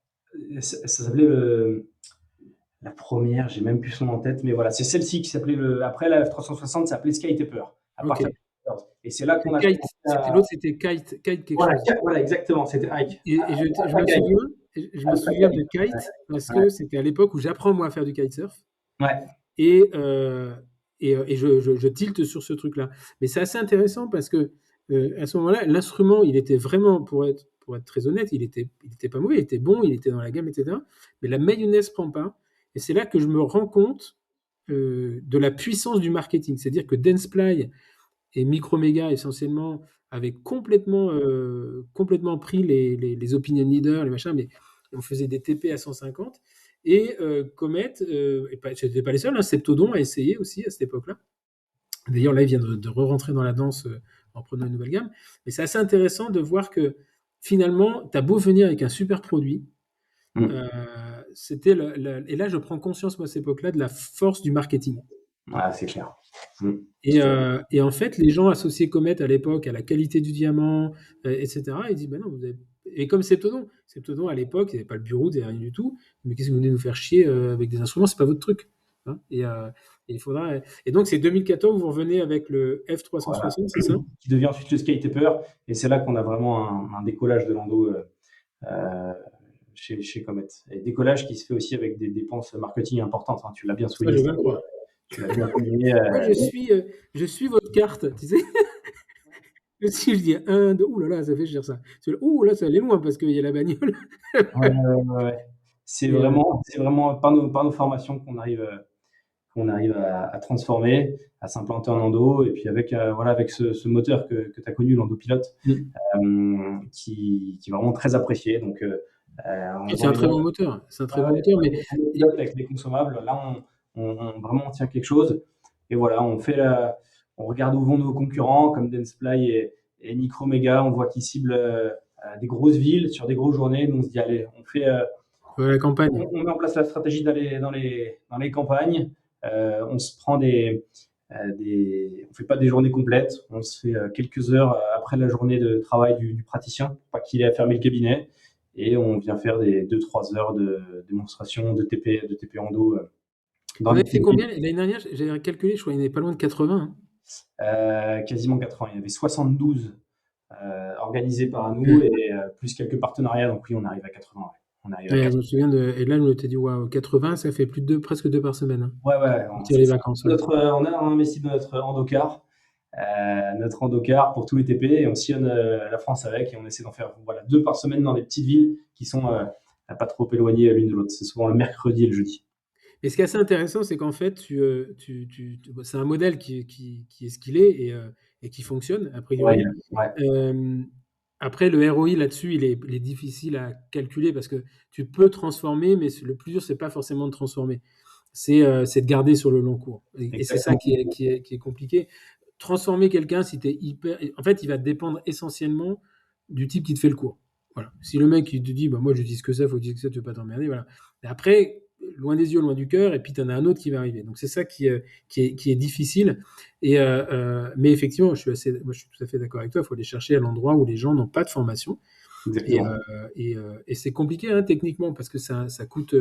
ça s'appelait la première, j'ai même plus son nom en tête, mais voilà, c'est celle-ci qui s'appelait après la F360, ça s'appelait Sky Taper, à Ok. partir de 2014. Et c'est là qu'on a Kite, commencé à. l'autre c'était Kite quelque Voilà, chose. voilà, exactement, c'était Ike. Et je me Ike, souviens, je me Ike, souviens Ike. de Kite parce Ouais. que c'était à l'époque où j'apprends moi à faire du kitesurf. Ouais. Et je tilte sur ce truc-là. Mais c'est assez intéressant parce que à ce moment-là, l'instrument, il était vraiment, pour être très honnête, il était pas mauvais, il était bon, il était dans la gamme, etc. Mais la mayonnaise prend pas. Et c'est là que je me rends compte de la puissance du marketing. C'est-à-dire que Dentsply et Microméga, essentiellement, avaient complètement pris les opinion leaders, les machins, mais on faisait des TP à 150. Et Comet, et c'était pas les seuls, hein, Septodon a essayé aussi à cette époque-là. D'ailleurs, là, il vient de re-rentrer dans la danse en prenant une nouvelle gamme. Mais c'est assez intéressant de voir que finalement, tu as beau venir avec un super produit, Mm. euh, et là, je prends conscience, moi, à cette époque-là, de la force du marketing. Ouais, c'est clair. Mm. Et en fait, les gens associaient Comet à l'époque à la qualité du diamant, etc. Ils disent, ben non, vous avez... Et comme Septodon à l'époque, il n'y avait pas le bureau, il n'y avait rien du tout. Mais qu'est-ce que vous venez nous faire chier avec des instruments? C'est pas votre truc. Hein. Et il faudra... Et donc, c'est 2014 où vous revenez avec le Voilà. F360, c'est ça? Qui devient ensuite le Sky Taper. Et c'est là qu'on a vraiment un décollage de l'endo euh, chez Comet. Et décollage qui se fait aussi avec des dépenses marketing importantes. Hein. Tu l'as bien Ça, souligné. je viens de croire. Tu l'as bien souligné. Moi, je suis votre carte, tu sais. Si je dis un, deux, ouh là là, ça fait cher ça. Ouh là, ça allait loin parce qu'il y a la bagnole. Ouais, ouais, ouais. Et, C'est vraiment par nos formations qu'on arrive à transformer, à s'implanter en endo, et puis avec, voilà, avec ce moteur que tu as connu, l'endopilote, qui est vraiment très apprécié. Donc, on c'est vend un les très bons, bon moteur. C'est un très ouais, bon moteur, mais pilotes avec les consommables. Là, vraiment on tient quelque chose. Et voilà, on regarde où vont nos concurrents comme Dentsply et Microméga. On voit qu'ils ciblent des grosses villes sur des grosses journées. Nous, on se dit, allez, la campagne. on met en place la stratégie d'aller dans les campagnes. On se prend on fait pas des journées complètes. On se fait quelques heures après la journée de travail du praticien, pour pas qu'il ait à fermer le cabinet. Et on vient faire des 2-3 heures de démonstration de TP endo dans On les avait fait petites combien villes. l'année dernière? J'avais calculé, je crois qu'il n'y avait pas loin de 80. Quasiment 80. Il y avait 72 organisés par nous Hein. et plus quelques partenariats. Donc oui, on arrive à 80. Ouais. On arrive à Ouais, je 80. me souviens et là, je me suis dit, waouh, 80, ça fait plus de presque deux par semaine. Hein. Ouais, ouais, On tire les vacances. Ouais. on a investi dans notre endocar pour tous les TP et on sillonne la France avec et on essaie d'en faire voilà, 2 par semaine dans des petites villes qui sont pas trop éloignées l'une de l'autre. C'est souvent le mercredi et le jeudi. Et ce qui est assez intéressant, c'est qu'en fait, c'est un modèle qui est ce qu'il est et qui fonctionne, a Ouais, priori. ouais, Euh, Après, le ROI là-dessus, il est difficile à calculer parce que tu peux transformer, mais le plus dur, c'est pas forcément de transformer. C'est de garder sur le long cours. Et c'est ça exactement. qui est compliqué. Transformer quelqu'un, si tu es hyper. En fait, il va dépendre essentiellement du type qui te fait le cours. Voilà. Si le mec il te dit, bah, moi je dis que ça, il faut dire que ça, tu ne veux pas t'emmerder. Voilà. Et après, loin des yeux, loin du cœur, et puis tu en as un autre qui va arriver. Donc c'est ça qui est difficile. Mais effectivement, moi, je suis tout à fait d'accord avec toi, il faut aller chercher à l'endroit où les gens n'ont pas de formation. Et, Exactement. et c'est compliqué hein, techniquement parce que ça coûte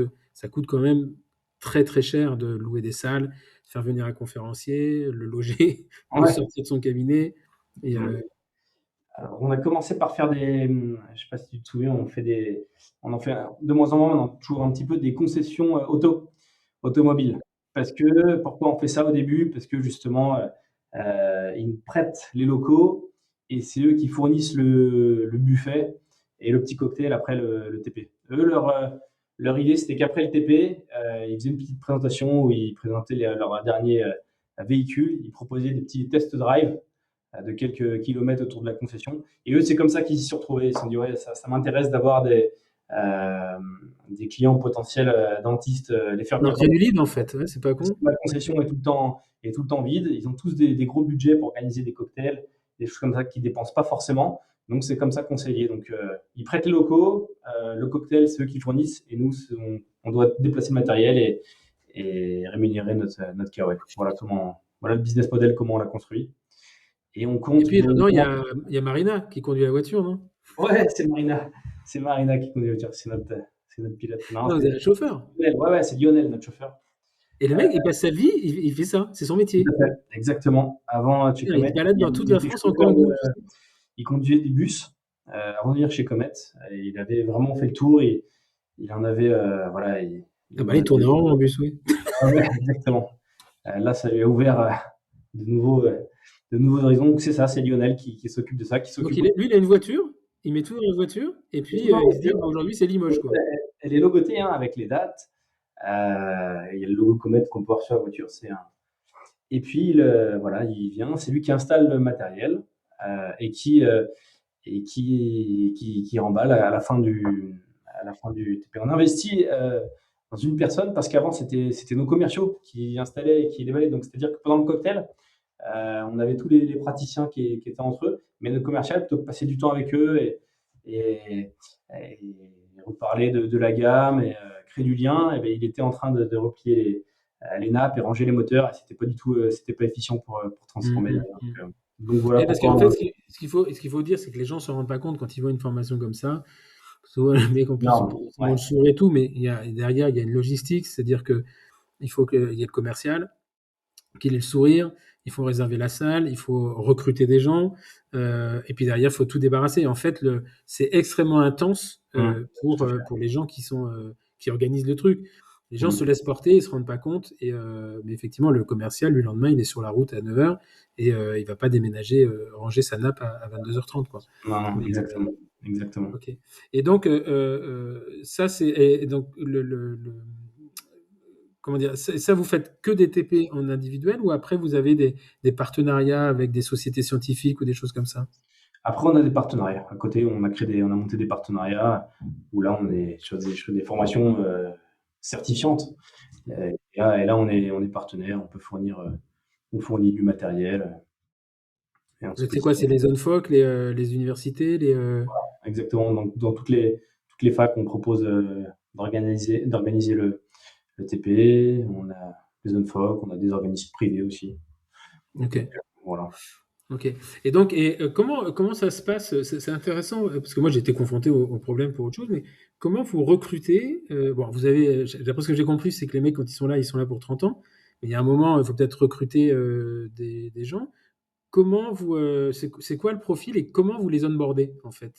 quand même très très cher de louer des salles, faire venir un conférencier, le loger, le Ouais. sortir de son cabinet. Et, Alors, on a commencé par faire je sais pas si tu te souviens, on en fait de moins en moins, on en toujours un petit peu des concessions automobiles. Pourquoi on fait ça au début? Parce que justement, ils nous prêtent les locaux et c'est eux qui fournissent le buffet et le petit cocktail après le TP. Eux, leur idée, c'était qu'après le TP, ils faisaient une petite présentation où ils présentaient leur dernier véhicule, ils proposaient des petits test drive de quelques kilomètres autour de la concession. Et eux, c'est comme ça qu'ils s'y sont retrouvés. Ils se sont dit, ouais, ça m'intéresse d'avoir des clients potentiels dentistes, les faire non, venir il y dans a du lead en fait, ouais, c'est pas con. la concession est tout le temps vide. Ils ont tous des gros budgets pour organiser des cocktails, des choses comme ça qui ne dépensent pas forcément. Donc, c'est comme ça qu'on s'est lié. Donc, ils prêtent les locaux, le cocktail, c'est eux qui fournissent, et nous, on doit déplacer le matériel et rémunérer notre KOL. Voilà le business model, comment on l'a construit. Et on Et compte puis bon. dedans, il y a Marina qui conduit la voiture, non? Ouais, c'est Marina. C'est Marina qui conduit la voiture. C'est notre pilote. Non, Non, vous avez un chauffeur. Lionel. Ouais, ouais, c'est Lionel, notre chauffeur. Et le mec, il passe sa vie, il fait ça, c'est son métier. Tout à fait. Exactement. Avant, chez Putain, il se Comet, balade dans toute la était France en chauffeur kangou, tu sais. il conduisait des bus avant de venir chez Comet. Et il avait vraiment fait le tour. Et il en avait, voilà, Ah il bah, en il tourne avait en rond en bus, oui. Ouais, exactement. Là, ça lui a ouvert de nouveaux, euh, de nouveaux horizons. Donc, c'est ça, c'est Lionel qui s'occupe de ça, qui Donc s'occupe lui, il a une voiture, il met tout dans la voiture, et puis aussi. il se dit, bah, aujourd'hui, c'est Limoges, quoi. Elle est logotée, hein, avec les dates. Il y a le logo Comet qu'on peut voir sur la voiture. Et puis, voilà, il vient, c'est lui qui installe le matériel et qui emballe à la fin du TP. On investit dans une personne parce qu'avant, c'était nos commerciaux qui installaient et qui déballaient. Donc, c'est-à-dire que pendant le cocktail, on avait tous les praticiens qui étaient entre eux, mais notre commercial, plutôt que passer du temps avec eux et reparler de la gamme et créer du lien, et bien, il était en train de replier les nappes et ranger les moteurs. Et c'était pas du tout, c'était pas efficient pour Hum, transformer hum, derrière. hum. Donc voilà Et parce pourquoi qu'en fait, on. ce qu'il faut dire, c'est que les gens se rendent pas compte quand ils voient une formation comme ça. Souvent, les mecs, en plus, ils Non, portent forcément ouais, le sourire et tout, mais derrière, il y a une logistique, c'est-à-dire que il faut qu'il y ait le commercial, qu'il ait le sourire, il faut réserver la salle, il faut recruter des gens, et puis derrière, il faut tout débarrasser. En fait, c'est extrêmement intense tout à fait. pour les gens qui organisent le truc. Les gens se Mm. laissent porter, ils se rendent pas compte, mais effectivement, le commercial, lui, le lendemain, il est sur la route à 9h et il va pas déménager, ranger sa nappe à 22h30, quoi. Non, non, Mais, exactement, exactement. ok. Et donc, ça, c'est. Et donc, comment dire, ça, vous faites que des TP en individuel ou après vous avez des partenariats avec des sociétés scientifiques ou des choses comme ça? Après, on a des partenariats. À côté, on a monté des partenariats où là, on est sur des formations certifiantes. Et là, on est partenaire, on fournit du matériel et on se C'est quoi? positionne. C'est les zones FOC, les universités, Exactement. Donc, dans toutes les facs, on propose d'organiser le TP. On a les zones FOC, on a des organismes privés aussi. Ok. Donc, voilà. Ok. Et donc, comment ça se passe? C'est intéressant parce que moi j'ai été confronté au problème pour autre chose, mais comment vous recrutez? Bon, d'après ce que j'ai compris, c'est que les mecs quand ils sont là pour 30 ans, mais il y a un moment, il faut peut-être recruter des gens. C'est quoi le profil et comment vous les onboardez en fait?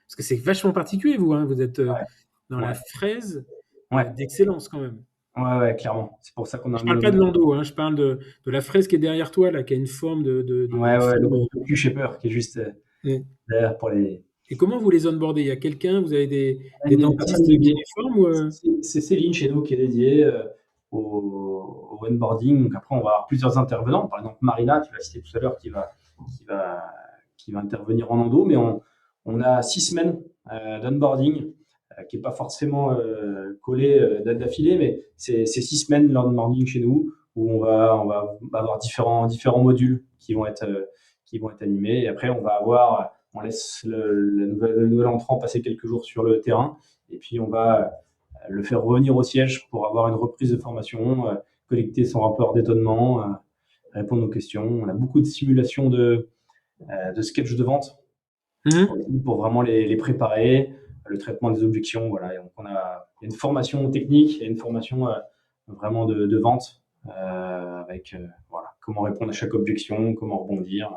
Parce que c'est vachement particulier, vous, hein, vous êtes dans la Ouais, fraise ouais, d'excellence quand même. ouais, ouais, clairement. C'est pour ça qu'on a Je parle pas de l'endo, hein, je parle de la fraise qui est derrière toi, là, qui a une forme ouais, de ouais, forme. le Q-Shaper qui est juste derrière pour les. Et comment vous les onboardez? Il y a quelqu'un, vous avez des Il y a une personne dentistes qui dédiée. les forment ou, C'est Céline chez nous qui est dédiée au onboarding. Donc après, on va avoir plusieurs intervenants. Par exemple, Marina, tu l'as cité tout à l'heure, qui va, qui va intervenir en endo. Mais on a 6 semaines d'onboarding qui n'est pas forcément collé d'affilée, mais c'est 6 semaines d'onboarding chez nous où on va avoir différents modules qui vont être animés. Et après, on laisse le nouvel entrant passer quelques jours sur le terrain. Et puis, on va le faire revenir au siège pour avoir une reprise de formation, collecter son rapport d'étonnement, répondre aux questions. On a beaucoup de simulations de sketch de vente Hmm. pour vraiment les préparer, le traitement des objections. Voilà. Et donc il y a une formation technique et une formation vraiment de vente avec voilà, comment répondre à chaque objection, comment rebondir.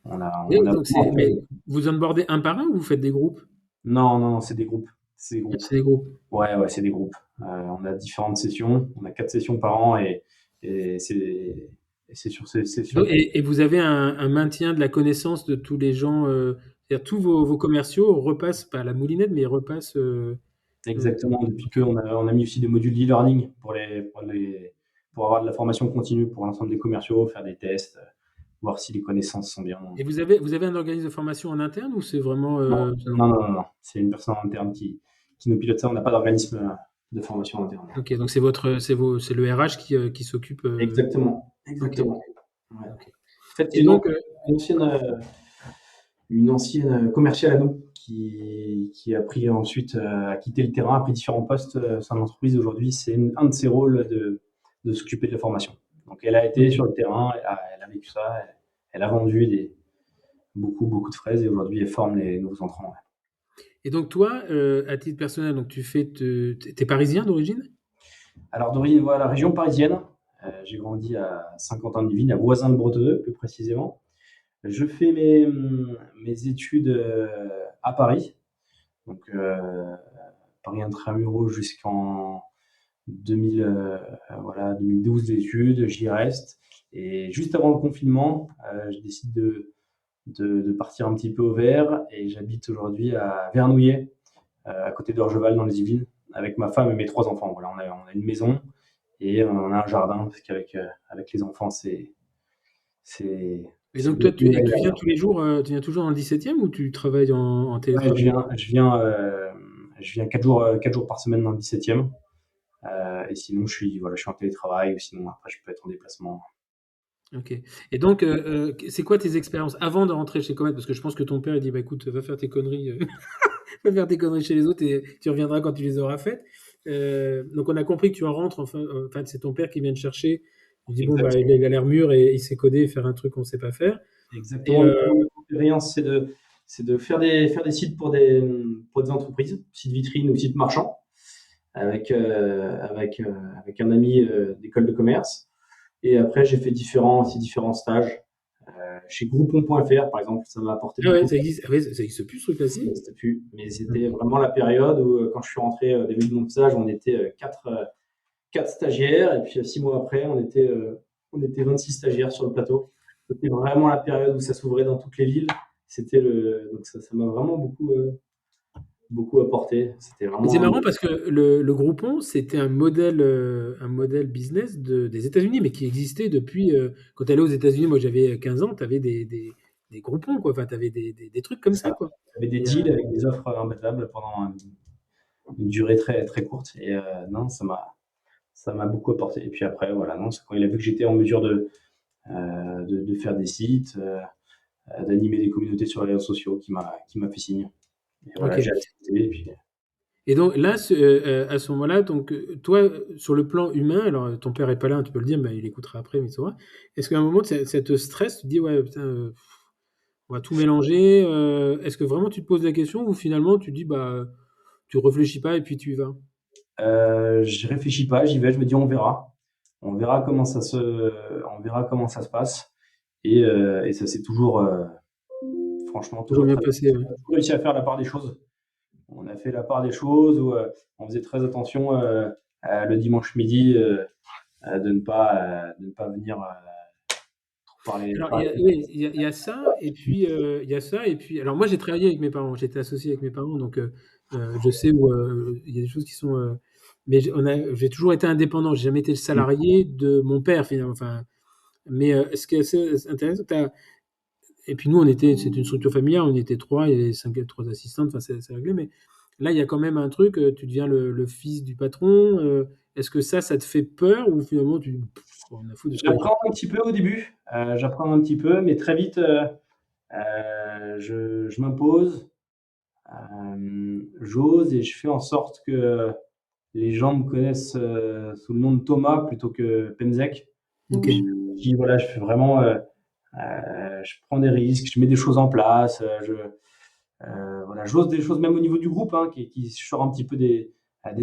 On a vraiment Mais vous onboardez un par un ou vous faites des groupes? Non, non, non, c'est des groupes. C'est des groupes. C'est des groupes. Ouais, ouais, c'est des groupes. On a différentes sessions. On a 4 sessions par an et c'est sur ces sessions. Et vous avez un maintien de la connaissance de tous les gens, c'est-à-dire tous vos commerciaux repassent, pas à la moulinette, mais ils repassent. Euh, Exactement. Depuis qu'on a mis aussi des modules d'e-learning pour avoir de la formation continue pour l'ensemble des commerciaux, faire des tests, voir si les connaissances sont bien. et vous avez un organisme de formation en interne ou c'est vraiment. Non, non, non, non, non. C'est une personne interne qui nous pilote ça. On n'a pas d'organisme de formation interne. Ok, donc c'est le RH qui s'occupe. Exactement. Ok, Exactement. Ouais. ok. En fait, c'est Et donc, une ancienne, une ancienne commerciale à nous qui a pris ensuite a quitté le terrain, a pris différents postes au sein de l'entreprise. Aujourd'hui, c'est un de ses rôles de s'occuper de la formation. Donc, elle a été sur ok. le terrain, elle a vécu ça, elle a vendu beaucoup, beaucoup de fraises et aujourd'hui, elle forme les nouveaux entrants. Ouais. Et donc toi, à titre personnel, donc t'es parisien d'origine? Alors, d'origine, voilà, la région parisienne. J'ai grandi à Saint-Quentin-de-Yvelines, à Voisin de Breteux, plus précisément. Je fais mes études à Paris. Donc, Paris intramuros voilà, 2012 d'études, j'y reste. Et juste avant le confinement, je décide de partir un petit peu au vert et j'habite aujourd'hui à Vernouillet, à côté d'Orgeval dans les Yvelines, avec ma femme et mes 3 enfants. Voilà, on a une maison et on a un jardin parce qu'avec avec les enfants, c'est Et c'est donc toi, beaucoup mieux tu viens agréable. tous les jours, tu viens toujours dans le 17e ou tu travailles en Ouais, télétravail? je viens 4 jours par semaine dans le 17e. Et sinon, voilà, je suis en télétravail ou sinon après, je peux être en déplacement. Ok. Et donc, c'est quoi tes expériences avant de rentrer chez Comet? Parce que je pense que ton père il dit, bah écoute, va faire tes conneries, va faire tes conneries chez les autres et tu reviendras quand tu les auras faites. Donc on a compris que tu en rentres, enfin c'est ton père qui vient te chercher. Il dit bon bah Exactement. il a l'air mûr et il sait coder et faire un truc qu'on sait pas faire. Et Exactement. Mon expérience, c'est de faire des sites pour des entreprises, sites vitrines ou sites marchands, avec un ami d'école de commerce. Et après, j'ai fait différents stages. Chez Groupon.fr, par exemple, ça m'a apporté ah ouais, beaucoup. ah ouais, ça existe plus ce truc-là, Ça si. n'existe plus. Mais c'était vraiment la période où, quand je suis rentré au début de mon stage, on était quatre stagiaires. Et puis, 6 mois après, on était 26 stagiaires sur le plateau. C'était vraiment la période où ça s'ouvrait dans toutes les villes. Donc ça m'a vraiment beaucoup apporté. C'était Et c'est vraiment marrant parce que le Groupon, c'était un modèle business des États-Unis, mais qui existait depuis. Quand tu allais aux États-Unis, moi j'avais 15 ans, tu avais des Groupons, quoi. Enfin, tu avais des trucs comme ça, ça. quoi. J'avais des Et, deals avec des offres imbattables pendant une durée très, très courte. Et non, ça m'a beaucoup apporté. Et puis après, voilà, non, c'est quand il a vu que j'étais en mesure de faire des sites, d'animer des communautés sur les réseaux sociaux, qui m'a fait signe. Et voilà, j'ai ok. accepté. Et puis, Et donc là, à ce moment-là, donc toi, sur le plan humain, alors ton père est pas là, hein, tu peux le dire, mais il écoutera après, mais c'est vrai. Est-ce qu'à un moment, ça te stresse, tu te dis, ouais, putain, on va tout mélanger. Est-ce que vraiment tu te poses la question ou finalement tu te dis, bah, tu réfléchis pas et puis tu y vas? je réfléchis pas, j'y vais, je me dis on verra. On verra comment ça se passe. Et ça s'est toujours, franchement, Toujours toujours bien très bien passé, passé. ouais. On a toujours réussi à faire la part des choses. On a fait la part des choses où on faisait très attention le dimanche midi de ne pas venir Alors, parler. oui, il y a ça, et puis il y a ça, et puis alors moi j'ai travaillé avec mes parents, j'étais associé avec mes parents, donc je sais où il y a des choses qui sont, mais j'ai toujours été indépendant, j'ai jamais été le Mm. salarié de mon père finalement. Enfin, mais ce qui est assez intéressant, et puis nous c'est une structure familiale, on était trois, il y avait trois assistantes, enfin c'est réglé, mais là il y a quand même un truc, tu deviens le fils du patron. Est-ce que ça te fait peur ou finalement tu dis, pff, on a foutu de ce que. J'apprends un petit peu au début, j'apprends un petit peu, mais très vite, je m'impose, j'ose et je fais en sorte que les gens me connaissent sous le nom de Thomas plutôt que Pemzek. Ok. Voilà, je fais vraiment, je prends des risques, je mets des choses en place, voilà, j'ose des choses même au niveau du groupe, hein, qui sort un petit peu des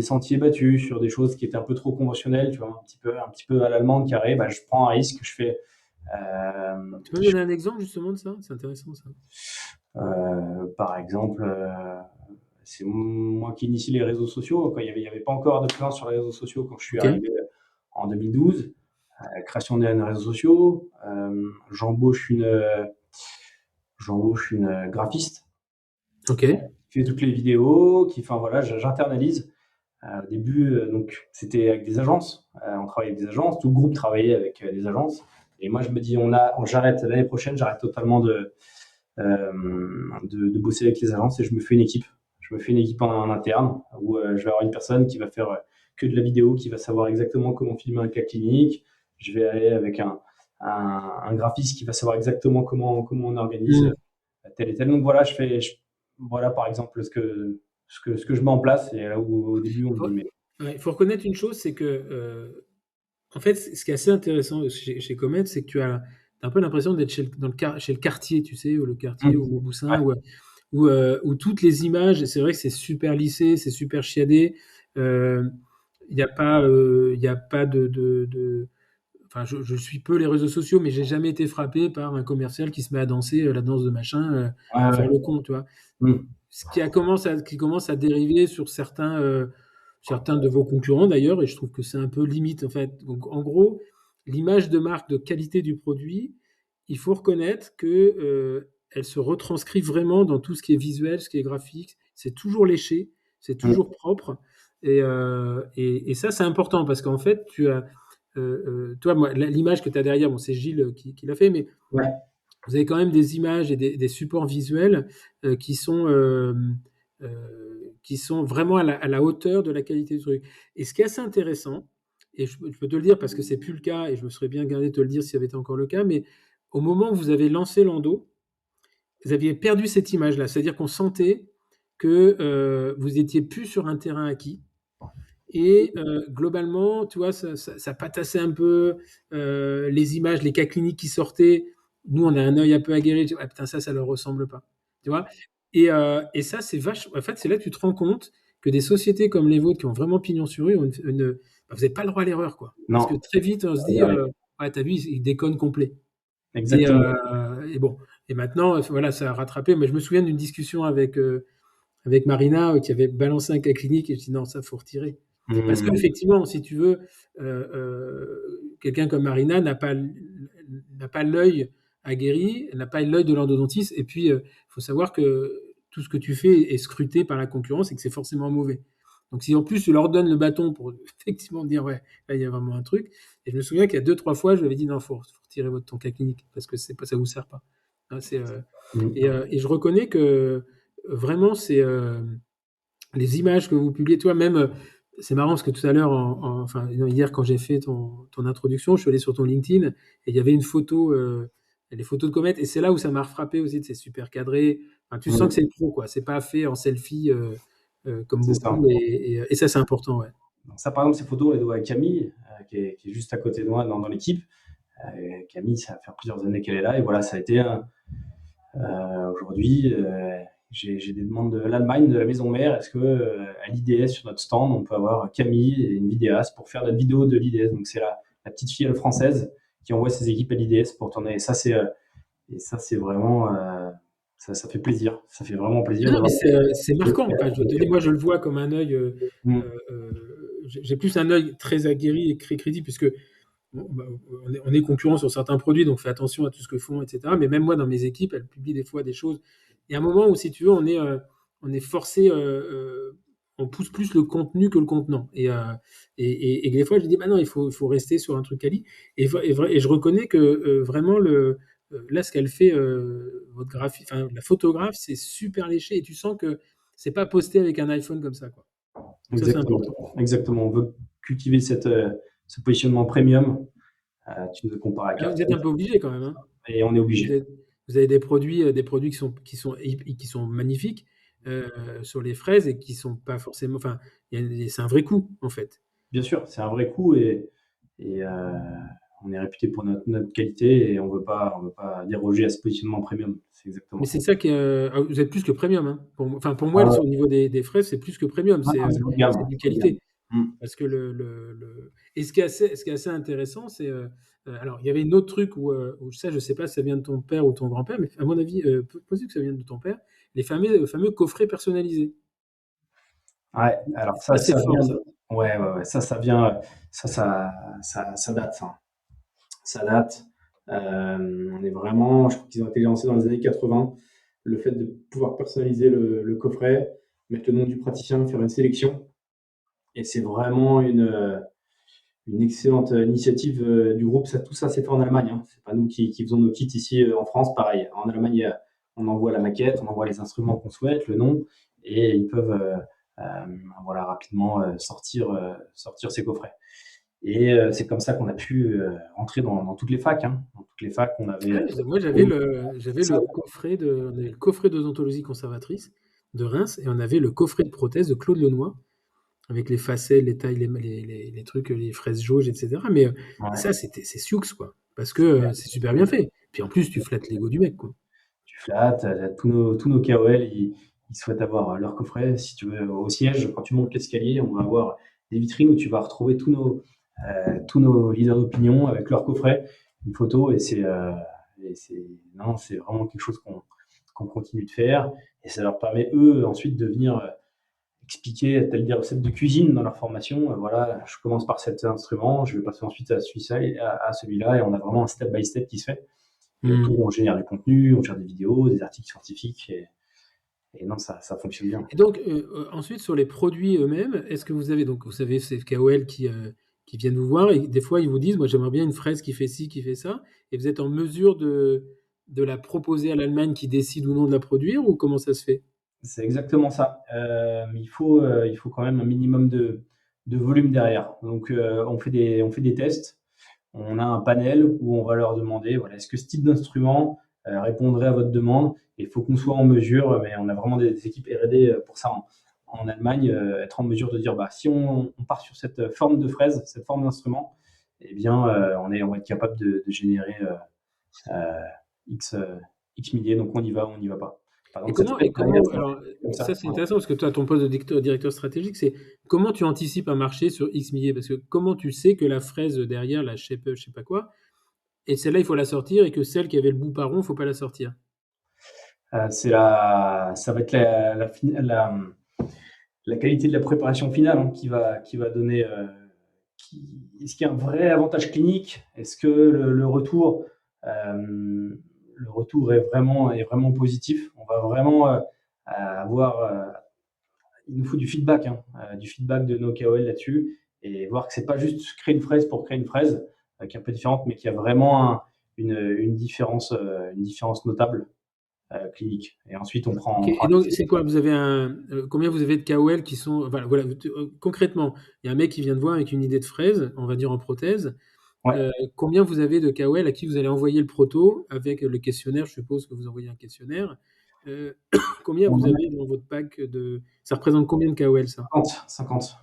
sentiers battus sur des choses qui étaient un peu trop conventionnelles, tu vois, un petit peu à l'allemande carré. Bah, je prends un risque, Tu peux me donner un exemple justement de ça? C'est intéressant ça. par exemple, c'est moi qui initie les réseaux sociaux. Quand il y avait pas encore de plan sur les réseaux sociaux quand je suis Ok, arrivé en 2012. Création des réseaux sociaux. J'embauche une graphiste ok, qui fait toutes les vidéos, enfin voilà, j'internalise. Au début, donc c'était avec des agences. On travaillait avec des agences. Tout le groupe travaillait avec des agences. Et moi, je me dis, j'arrête l'année prochaine, j'arrête totalement de bosser avec les agences et je me fais une équipe. Je me fais une équipe en interne où je vais avoir une personne qui va faire que de la vidéo, qui va savoir exactement comment filmer un cas clinique. Je vais aller avec un graphiste qui va savoir exactement comment on organise hmm, tel et tel. Donc voilà, voilà par exemple ce que je mets en place. Et là où au début on me Faut- dit mais ouais, il faut reconnaître une chose, c'est que en fait, ce qui est assez intéressant chez Comet, c'est que t'as un peu l'impression d'être chez le quartier, tu sais, ou le quartier au ouais, Mauboussin, où toutes les images, c'est vrai que c'est super lissé, c'est super chiadé. euh, il y a pas enfin, je suis peu les réseaux sociaux, mais j'ai jamais été frappé par un commercial qui se met à danser la danse de machin, ouais, à faire ouais. le con, tu vois. Mm. Ce qui commence à dériver sur certains. certains de vos concurrents d'ailleurs, et je trouve que c'est un peu limite en fait. Donc en gros, l'image de marque de qualité du produit, il faut reconnaître que elle se retranscrit vraiment dans tout ce qui est visuel, ce qui est graphique. C'est toujours léché, c'est Mm. toujours propre. Et ça, c'est important parce qu'en fait, tu as, toi, moi, l'image que tu as derrière, bon, c'est Gilles qui l'a fait, mais Ouais. vous avez quand même des images et des supports visuels euh, qui sont, euh, qui sont vraiment à la hauteur de la qualité du truc. Et ce qui est assez intéressant, et je peux te le dire parce que c'est plus le cas, et je me serais bien gardé de te le dire si ça avait été encore le cas, mais au moment où vous avez lancé Lando, vous aviez perdu cette image-là, c'est-à-dire qu'on sentait que vous étiez plus sur un terrain acquis. Et globalement, tu vois, ça patassait un peu les images, les cas cliniques qui sortaient. Nous, on a un œil un peu aguerri. Ah, putain, ça leur ressemble pas. Tu vois? Et ça, c'est vache. En fait, c'est là que tu te rends compte que des sociétés comme les vôtres qui ont vraiment pignon sur rue, bah, vous n'avez pas le droit à l'erreur, quoi. Parce que Non, très vite, on se y dit, arrive. ouais, t'as vu, ils déconnent complet. Et, Exactement. euh, et bon. Et maintenant, voilà, ça a rattrapé. Mais je me souviens d'une discussion avec Marina qui avait balancé un cas clinique et je dis non, ça faut retirer. Parce Mm. qu'effectivement, si tu veux, quelqu'un comme Marina n'a pas l'œil aguerri, n'a pas l'œil de l'endodontiste. Et puis, il faut savoir que tout ce que tu fais est scruté par la concurrence et que c'est forcément mauvais. Donc, si en plus tu leur donnes le bâton pour effectivement dire, ouais, là, il y a vraiment un truc. Et je me souviens qu'il y a deux, trois fois, je lui avais dit, non, faut retirer ton cas clinique parce que c'est pas, ça vous sert pas. Hein, Mm. et je reconnais que vraiment, c'est les images que vous publiez, toi même, c'est marrant parce que tout à l'heure, enfin non, hier quand j'ai fait ton introduction, je suis allé sur ton LinkedIn et il y avait une photo, les photos de comètes, et c'est là où ça m'a frappé aussi, c'est super cadré. Enfin, tu sens que Mm. c'est pro, quoi. C'est pas fait en selfie comme C'est ça. beaucoup, et ça c'est important, ouais. Ça, par exemple, ces photos, on les doit à Camille, qui est juste à côté de moi dans l'équipe. Camille, ça fait plusieurs années qu'elle est là. Et voilà, ça a été aujourd'hui. J'ai des demandes de l'Allemagne, de la maison mère. Est-ce que à l'IDS, sur notre stand, on peut avoir Camille et une vidéaste pour faire notre vidéo de l'IDS? Donc, c'est la petite fille française qui envoie ses équipes à l'IDS pour tourner. Et ça, c'est vraiment. Ça fait plaisir. Ça fait vraiment plaisir Non, de non, mais voir. c'est marquant. Enfin, je te dis, moi, je le vois comme un œil. J'ai plus un œil très aguerri et très crédible, puisque bon, bah, on est concurrent sur certains produits, donc fais attention à tout ce que font, etc. Mais même moi, dans mes équipes, elles publient des fois des choses. Et à un moment où, si tu veux, on est forcé, on pousse plus le contenu que le contenant. Et des fois, je dis, bah non, il faut rester sur un truc quali. Et je reconnais que vraiment, là, ce qu'elle fait, votre graphie, enfin, la photographe, c'est super léché. Et tu sens que c'est pas posté avec un iPhone comme ça, quoi. Donc ça, c'est Exactement. important. Exactement. On veut cultiver ce positionnement premium. Tu nous compares à Ah, vous êtes Cartier un peu obligé quand même, hein. et on est Vous obligé. avez, vous avez des produits qui sont magnifiques sur les fraises et qui sont pas forcément. Enfin, c'est un vrai coup en fait. Bien sûr, c'est un vrai coup et on est réputé pour notre qualité et on veut pas déroger à ce positionnement premium. C'est exactement Mais ça. c'est ça qui est. Vous êtes plus que premium, hein. Enfin, pour moi, Ah ouais, au niveau des fraises, c'est plus que premium. c'est haut de gamme, C'est du c'est haut de gamme. qualité. Mm. Parce que Et ce qui est assez intéressant, c'est. Alors, il y avait un autre truc où ça, je sais pas si ça vient de ton père ou ton grand-père, mais à mon avis, possible que ça vienne de ton père, les fameux coffrets personnalisés. Ouais, alors Ça, c'est ça fort, vient ça. de... Ouais, ouais, ouais, ça vient, ça date, ça. Ça date. On est vraiment, je crois qu'ils ont été lancés dans les années 80. Le fait de pouvoir personnaliser le coffret, mettre le nom du praticien, faire une sélection. Et c'est vraiment une excellente initiative du groupe. Tout ça, c'est fait en Allemagne, hein. C'est pas nous qui faisons nos kits ici en France. Pareil, en Allemagne, on envoie la maquette, on envoie les instruments qu'on souhaite, le nom, et ils peuvent voilà, rapidement sortir ces coffrets. Et c'est comme ça qu'on a pu rentrer dans toutes les facs, hein. Dans toutes les facs, on avait Ouais, moi, ça. on avait le coffret d'odontologie conservatrice de Reims et on avait le coffret de prothèse de Claude Lenoir avec les facets, les tailles, les trucs, les fraises jauges, etc. Mais Ouais, ça, c'est sioux, quoi. Parce que c'est clair. c'est super bien fait. Puis en plus, tu flattes l'ego du mec, quoi. Tu flattes, tous nos KOL, ils souhaitent avoir leur coffret. Si tu veux, au siège, quand tu montes l'escalier, on va avoir des vitrines où tu vas retrouver tous nos leaders d'opinion avec leur coffret, une photo, non, c'est vraiment quelque chose qu'on continue de faire. Et ça leur permet, eux, ensuite de venir expliquer telle des recettes de cuisine dans leur formation. Voilà, je commence par cet instrument, je vais passer ensuite à celui-là, et on a vraiment un step by step qui se fait. Et autour, on génère du contenu, on gère des vidéos, des articles scientifiques, et non, ça fonctionne bien. Et donc, ensuite, sur les produits eux-mêmes, est-ce que vous avez, donc, vous savez, ces KOL qui viennent vous voir et des fois, ils vous disent, moi, j'aimerais bien une fraise qui fait ci, qui fait ça, et vous êtes en mesure de la proposer à l'Allemagne qui décide ou non de la produire, ou comment ça se fait? C'est exactement ça. Il faut quand même un minimum de volume derrière. Donc, on fait des tests. On a un panel où on va leur demander, voilà, est-ce que ce type d'instrument répondrait à votre demande? Et il faut qu'on soit en mesure, mais on a vraiment des équipes R&D pour ça en Allemagne, être en mesure de dire, bah, si on part sur cette forme de fraise, cette forme d'instrument, eh bien, on va être capable de générer euh, X, X milliers, donc on y va ou on n'y va pas. Par Et exemple, cette comment, fraise, et comment, c'est alors, comme ça ça. c'est intéressant parce que toi, ton poste de directeur stratégique, c'est comment tu anticipes un marché sur X milliers? Parce que comment tu sais que la fraise derrière, la shape, je sais pas quoi, et celle-là, il faut la sortir et que celle qui avait le bout pas rond, il faut pas la sortir. Ça va être la qualité de la préparation finale, hein, qui va donner. Est-ce qu'il y a un vrai avantage clinique? Est-ce que le retour est vraiment positif? On va vraiment avoir. Il nous faut du feedback, hein, du feedback de nos KOL là-dessus, et voir que c'est pas juste créer une fraise pour créer une fraise, qui est un peu différente, mais qui a vraiment une différence notable clinique. Et ensuite, Ok. on prend Et donc, c'est quoi? Vous avez combien vous avez de KOL qui sont, voilà, concrètement, il y a un mec qui vient de voir avec une idée de fraise, on va dire en prothèse. ouais, Combien vous avez de KOL à qui vous allez envoyer le proto avec le questionnaire? Je suppose que vous envoyez un questionnaire. Euh, Combien on vous en a avez dans votre pack de... Ça représente combien de KOL, ça? 50.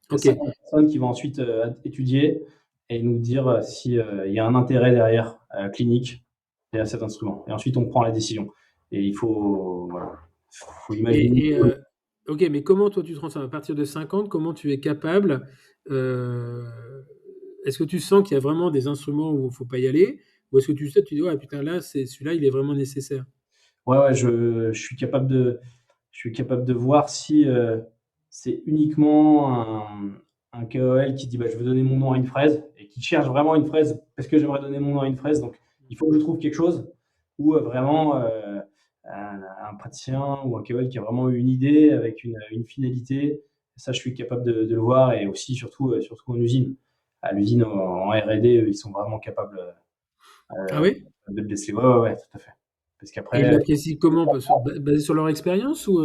Il y a Ok. 50 personnes qui vont ensuite étudier et nous dire si il y a un intérêt derrière clinique derrière cet instrument. Et ensuite, on prend la décision. Et voilà, faut imaginer. Et, ok, mais comment toi tu transformes à partir de 50, comment tu es capable, euh, est-ce que tu sens qu'il y a vraiment des instruments où il ne faut pas y aller, ou est-ce que tu sais, tu dis, ouais, putain, là, celui-là, il est vraiment nécessaire? Ouais, je suis capable de voir si c'est uniquement un KOL qui dit bah, je veux donner mon nom à une fraise et qui cherche vraiment une fraise parce que j'aimerais donner mon nom à une fraise. Donc il faut que je trouve quelque chose, ou vraiment un praticien ou un KOL qui a vraiment eu une idée avec une finalité. Ça, je suis capable de le voir, et aussi surtout en usine. À l'usine en R&D, ils sont vraiment capables Ah euh, oui? de le déceler. Ouais, ouais, ouais, tout à fait. Parce Et ils qu'après, l'apprécient comment? Basé sur leur expérience ou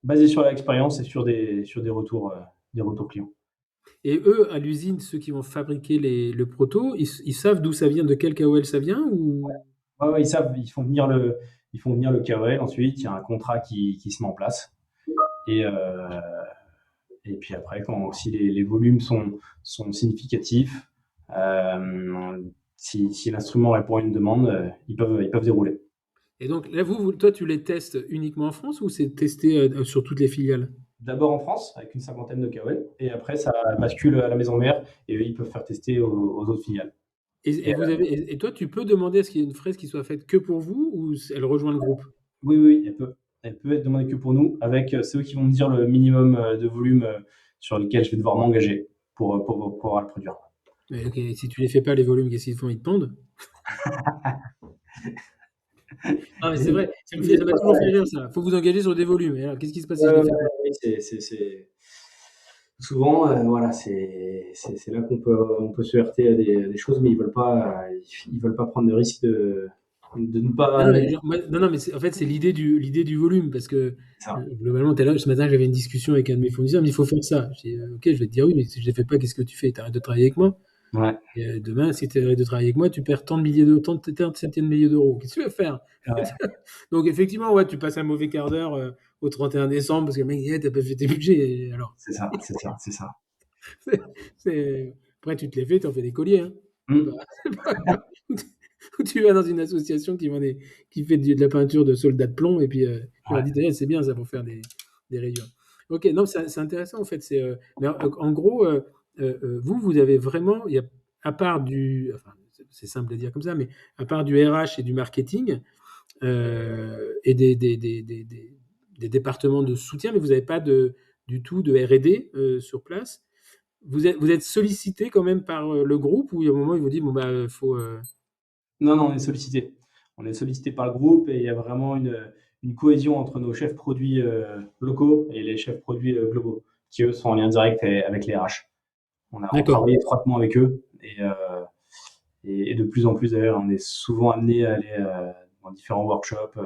basé sur l'expérience et sur des retours clients. Et eux, à l'usine, ceux qui vont fabriquer le proto, ils savent d'où ça vient, de quel KOL ça vient ou... Ouais, ouais, ils savent, ils font venir le KOL. Ensuite, il y a un contrat qui se met en place. Et, et puis après, si les volumes sont significatifs, si l'instrument répond à une demande, ils peuvent dérouler. Et donc là, toi, tu les testes uniquement en France ou c'est testé sur toutes les filiales? D'abord en France, avec une cinquantaine de KOL, et après, ça bascule à la maison mère, et eux, ils peuvent faire tester aux autres filiales. Et, et toi, tu peux demander à ce qu'il y ait une fraise qui soit faite que pour vous ou elle rejoint le groupe? Oui, oui, elle peut. Elle peut être demandée que pour nous, avec c'est eux qui vont me dire le minimum de volume sur lequel je vais devoir m'engager pour pouvoir le produire. Mais ok, si tu les fais pas, les volumes, qu'est-ce qu'ils font? Ils te pendent? Ah, mais c'est vrai, ça m'a toujours fait rire ça. Faut vous engager sur des volumes. Et alors, qu'est-ce qui se passe si je les fais pas? Oui, souvent, voilà, c'est là on peut se heurter à des choses, mais ils veulent pas prendre de risque de ne Non, pas. non, mais, non, non, mais en fait, c'est l'idée du volume. Parce que Ça. globalement, tout à l'heure, ce matin, j'avais une discussion avec un de mes fournisseurs. Il me dit, il faut faire ça. Je dis, ok, je vais te dire oui, mais si je ne les fais pas, qu'est-ce que tu fais? Tu arrêtes de travailler avec moi. Ouais, Et demain, si tu arrêtes de travailler avec moi, tu perds tant de milliers d'euros, tant de centaines de milliers d'euros. Qu'est-ce que tu vas faire? ouais, Donc, effectivement, ouais, tu passes un mauvais quart d'heure au 31 décembre parce que le mec dit, hey, t'as pas fait tes budgets. Et alors, c'est ça, c'est ça, c'est ça. après, tu te les fais, tu en fais des colliers. Hein. C'est Mm. pas... c'est pas- Ou tu vas dans une association qui fait de la peinture de soldats de plomb et puis tu leur Ouais. dis, eh, c'est bien ça pour faire des rayures. Ok, non, c'est intéressant en fait. Mais en gros, vous avez vraiment, à part enfin, c'est simple à dire comme ça, mais à part du RH et du marketing et des départements de soutien, mais vous n'avez pas du tout de R&D sur place. Vous êtes sollicité quand même par le groupe ou il y a un moment, ils vous disent, bon, bah, faut... Non, non, on est sollicité. On est sollicité par le groupe et il y a vraiment une cohésion entre nos chefs produits locaux et les chefs produits globaux, qui eux sont en lien direct avec les RH. On D'accord. travaille étroitement avec eux et de plus en plus d'ailleurs, on est souvent amené à aller dans différents workshops.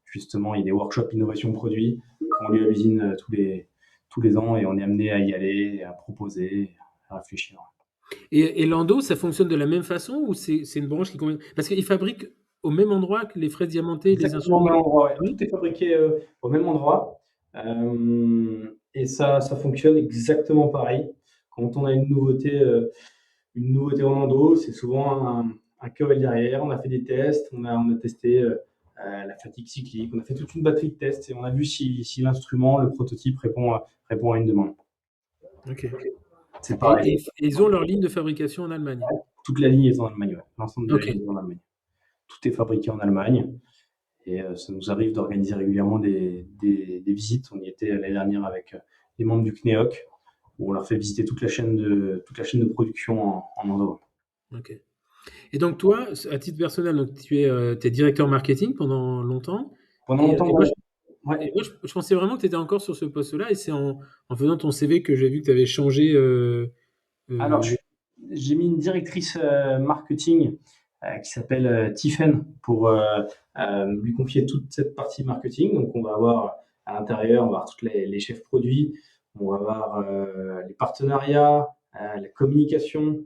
Justement, il y a des workshops innovation produits qui ont lieu à l'usine tous les ans et on est amené à y aller, à proposer, à réfléchir. Et Lando, ça fonctionne de la même façon ou c'est une branche qui convient? Parce qu'ils fabriquent au même endroit que les fraises diamantées, les Exactement au même instruments. endroit, ouais. Oui. Tout est fabriqué au même endroit. Et ça fonctionne exactement pareil. Quand on a une nouveauté en endo, c'est souvent un cowl derrière. On a fait des tests, on a testé la fatigue cyclique, on a fait toute une batterie de tests et on a vu si l'instrument, le prototype répond à une demande. Ok. C'est Et pareil. ils ont leur ligne de fabrication en Allemagne. Toute la ligne est en Allemagne, ouais. L'ensemble de la Ok. ligne est en Allemagne. Tout est fabriqué en Allemagne. Et ça nous arrive d'organiser régulièrement des visites. On y était l'année dernière avec les membres du CNEOC, où on leur fait visiter toute la chaîne de production en endo. Ok. Et donc toi, à titre personnel, donc t'es directeur marketing pendant longtemps. Pendant Et, longtemps, et moi, ouais. Ouais. je pensais vraiment que tu étais encore sur ce poste-là. Et c'est en faisant ton CV que j'ai vu que tu avais changé. Alors, Euh, j'ai mis une directrice marketing qui s'appelle Tiffen pour lui confier toute cette partie marketing. Donc, on va avoir à l'intérieur, on va avoir tous les chefs produits, on va avoir les partenariats, la communication,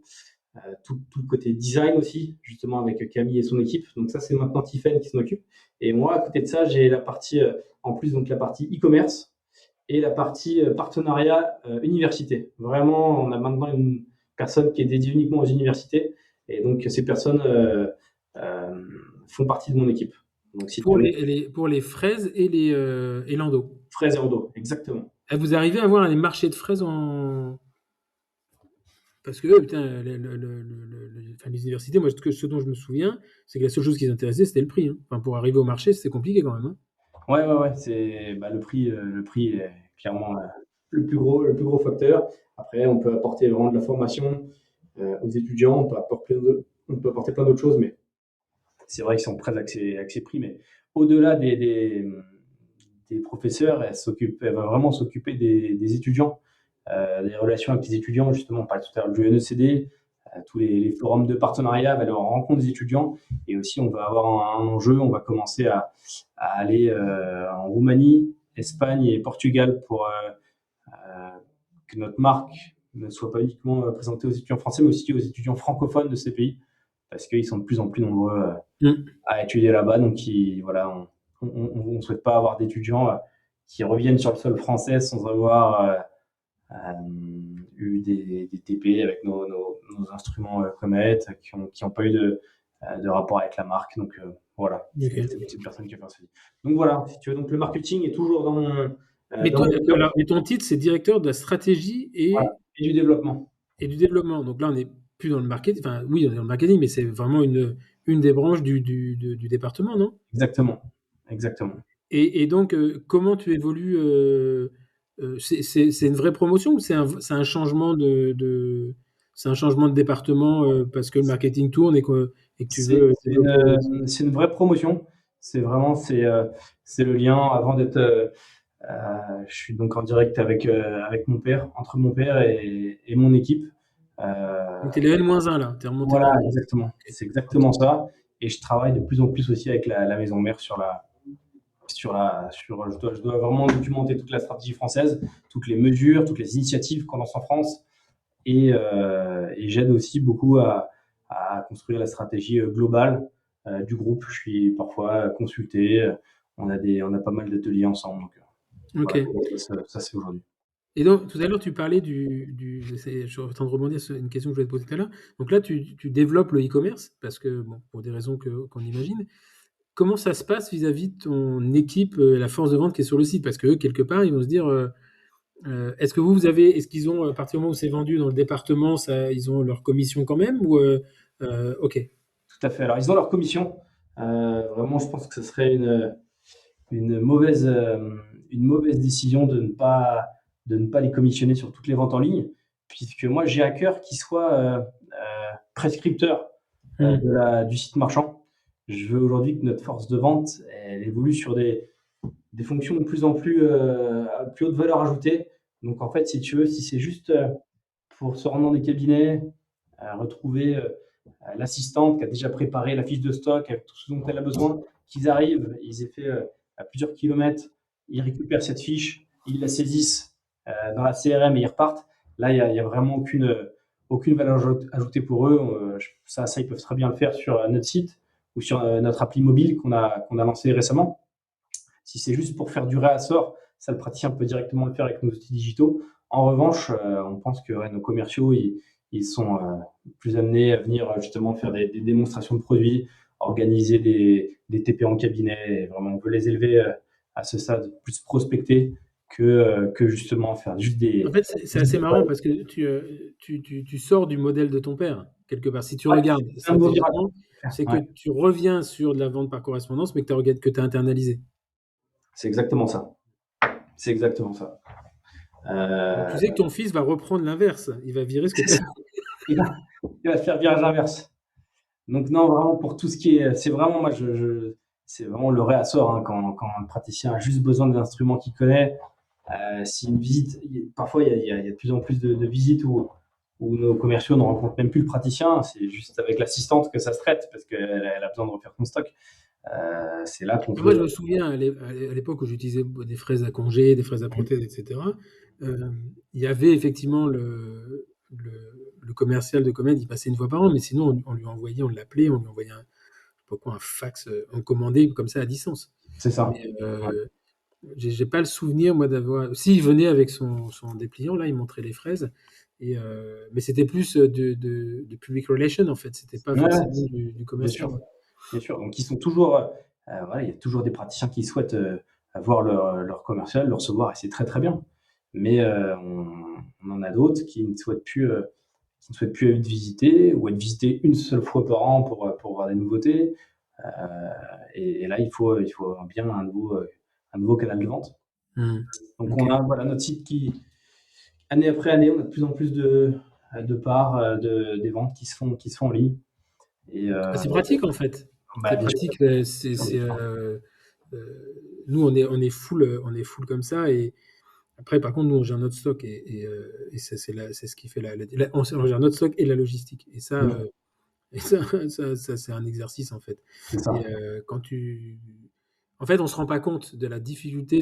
tout le côté design aussi, justement avec Camille et son équipe. Donc ça, c'est maintenant Tiffen qui s'en occupe. Et moi, à côté de ça, j'ai la partie, en plus, donc la partie e-commerce et la partie partenariat université. Vraiment, on a maintenant une personne qui est dédiée uniquement aux universités. Et donc, ces personnes euh, font partie de mon équipe. Donc, si tu veux, pour les fraises et l'endo. fraises et endo, exactement. Et vous arrivez à avoir les marchés de fraises en... Parce que putain, enfin, les universités, moi, ce dont je me souviens, c'est que la seule chose qui les intéressait, c'était le prix. Hein. Enfin, pour arriver au marché, c'était compliqué quand même. Hein. Ouais. C'est bah, le prix est clairement le plus gros facteur. Après, on peut apporter vraiment de la formation aux étudiants, on peut apporter plein d'autres choses, mais c'est vrai qu'ils sont très axés prix. Mais au-delà des professeurs, elle va vraiment s'occuper des étudiants, des relations avec les étudiants. Justement, on parlait tout à l'heure du NECD, tous les forums de partenariat, elle va aller en rencontre des étudiants. Et aussi, on va avoir un enjeu, on va commencer à aller en Roumanie, Espagne et Portugal pour que notre marque ne soit pas uniquement présentée aux étudiants français, mais aussi aux étudiants francophones de ces pays, parce qu'ils sont de plus en plus nombreux à étudier là-bas. Donc, voilà, on ne souhaite pas avoir d'étudiants qui reviennent sur le sol français sans avoir eu des TP avec nos instruments Comet, qui ont pas eu de rapport avec la marque. Donc, voilà, Ok. c'est une personne qui a fait ça. Donc, voilà, si tu veux. Donc, le marketing est toujours Mais, dans mon cœur. alors, mais ton titre, c'est directeur de la stratégie Voilà. Et du développement. et du développement. Donc là, on n'est plus dans le marketing. Enfin, oui, on est dans le marketing, mais c'est vraiment une des branches du département, non? Exactement. Exactement. Et donc, comment tu évolues c'est une vraie promotion ou c'est un changement c'est un changement de département parce que le marketing tourne et que tu veux développer. C'est une vraie promotion. C'est vraiment, c'est le lien avant d'être. Je suis donc en direct avec mon père, entre mon père et mon équipe. Donc, tu es le N-1 là, tu es remonté Voilà, d'un. exactement. Ok. C'est exactement ça. Et je travaille de plus en plus aussi avec la maison mère je dois vraiment documenter toute la stratégie française, toutes les mesures, toutes les initiatives qu'on lance en France. Et j'aide aussi beaucoup à construire la stratégie globale du groupe. Je suis parfois consulté. On a pas mal d'ateliers ensemble. Donc, Ok. voilà, ça c'est aujourd'hui. Et donc, tout à l'heure, tu parlais je suis en train de rebondir sur une question que je voulais te poser tout à l'heure. Donc là, tu développes le e-commerce parce que, bon, pour des raisons qu'on imagine. Comment ça se passe vis-à-vis de ton équipe, la force de vente qui est sur le site? Parce que eux, quelque part, ils vont se dire, est-ce qu'ils ont, à partir du moment où c'est vendu dans le département, ils ont leur commission quand même ou ok. Tout à fait. Alors, ils ont leur commission. Vraiment, je pense que ce serait une mauvaise, une mauvaise décision de ne pas les commissionner sur toutes les ventes en ligne, puisque moi, j'ai à cœur qu'ils soient prescripteurs du site marchand. Je veux aujourd'hui que notre force de vente, elle évolue sur des fonctions de plus en plus à plus haute valeur ajoutée. Donc en fait, si tu veux, si c'est juste pour se rendre dans des cabinets, retrouver l'assistante qui a déjà préparé la fiche de stock avec tout ce dont elle a besoin, qu'ils arrivent, ils aient fait à plusieurs kilomètres, ils récupèrent cette fiche, ils la saisissent dans la CRM et ils repartent. Là, il y a vraiment aucune valeur ajoutée pour eux. Ça, ils peuvent très bien le faire sur notre site ou sur notre appli mobile qu'on a lancé récemment. Si c'est juste pour faire du réassort, ça, le praticien peut directement le faire avec nos outils digitaux. En revanche, on pense que nos commerciaux, ils sont plus amenés à venir justement faire des démonstrations de produits, organiser des TP en cabinet. Et vraiment, on veut les élever à ce stade, plus prospecter que justement faire juste des. En fait, c'est assez marrant parce que tu sors du modèle de ton père, quelque part. Si tu regardes C'est un beau virage. stratégiquement, c'est que Ouais, tu reviens sur de la vente par correspondance, mais que tu as internalisé. c'est exactement ça. C'est exactement ça. Donc, tu sais que ton fils va reprendre l'inverse. Il va virer ce que tu as. Il va faire virage inverse. Donc non, vraiment pour tout ce qui est, c'est vraiment moi, c'est vraiment le réassort hein, quand un praticien a juste besoin des instruments qu'il connaît. Si une visite, parfois il y a de plus en plus de visites où nos commerciaux ne rencontrent même plus le praticien, c'est juste avec l'assistante que ça se traite parce qu'elle a besoin de refaire son stock. C'est là qu'on Moi, je peut. me souviens à l'époque où j'utilisais des fraises à congé, des fraises à prothèse, etc. Il y avait effectivement le commercial de Comed, il passait une fois par an, mais sinon on lui envoyait, on l'appelait, on lui envoyait un fax, on commandait comme ça à distance. C'est ça. Mais Ouais. j'ai pas le souvenir moi d'avoir. Si il venait avec son dépliant, là, il montrait les fraises. Mais c'était plus de public relation en fait, c'était pas Ouais, forcément du bien commercial. sûr. Bien sûr. Donc, ils sont toujours, voilà, il y a toujours des praticiens qui souhaitent avoir leur commercial, le recevoir, et c'est très très bien. Mais on en a d'autres qui ne souhaitent plus être visités ou être visités une seule fois par an pour voir des nouveautés. Et là, il faut bien un nouveau canal de vente. Donc, Ok. on a voilà, notre site qui, année après année, on a de plus en plus de parts des ventes qui se font en ligne. Et, C'est pratique en fait. bah, C'est bien sûr. pratique. Nous on est full comme ça et après par contre nous on gère notre stock et c'est ce qui fait on gère notre stock et la logistique et ça Mm. c'est un exercice en fait. C'est ça. Et en fait on se rend pas compte de la difficulté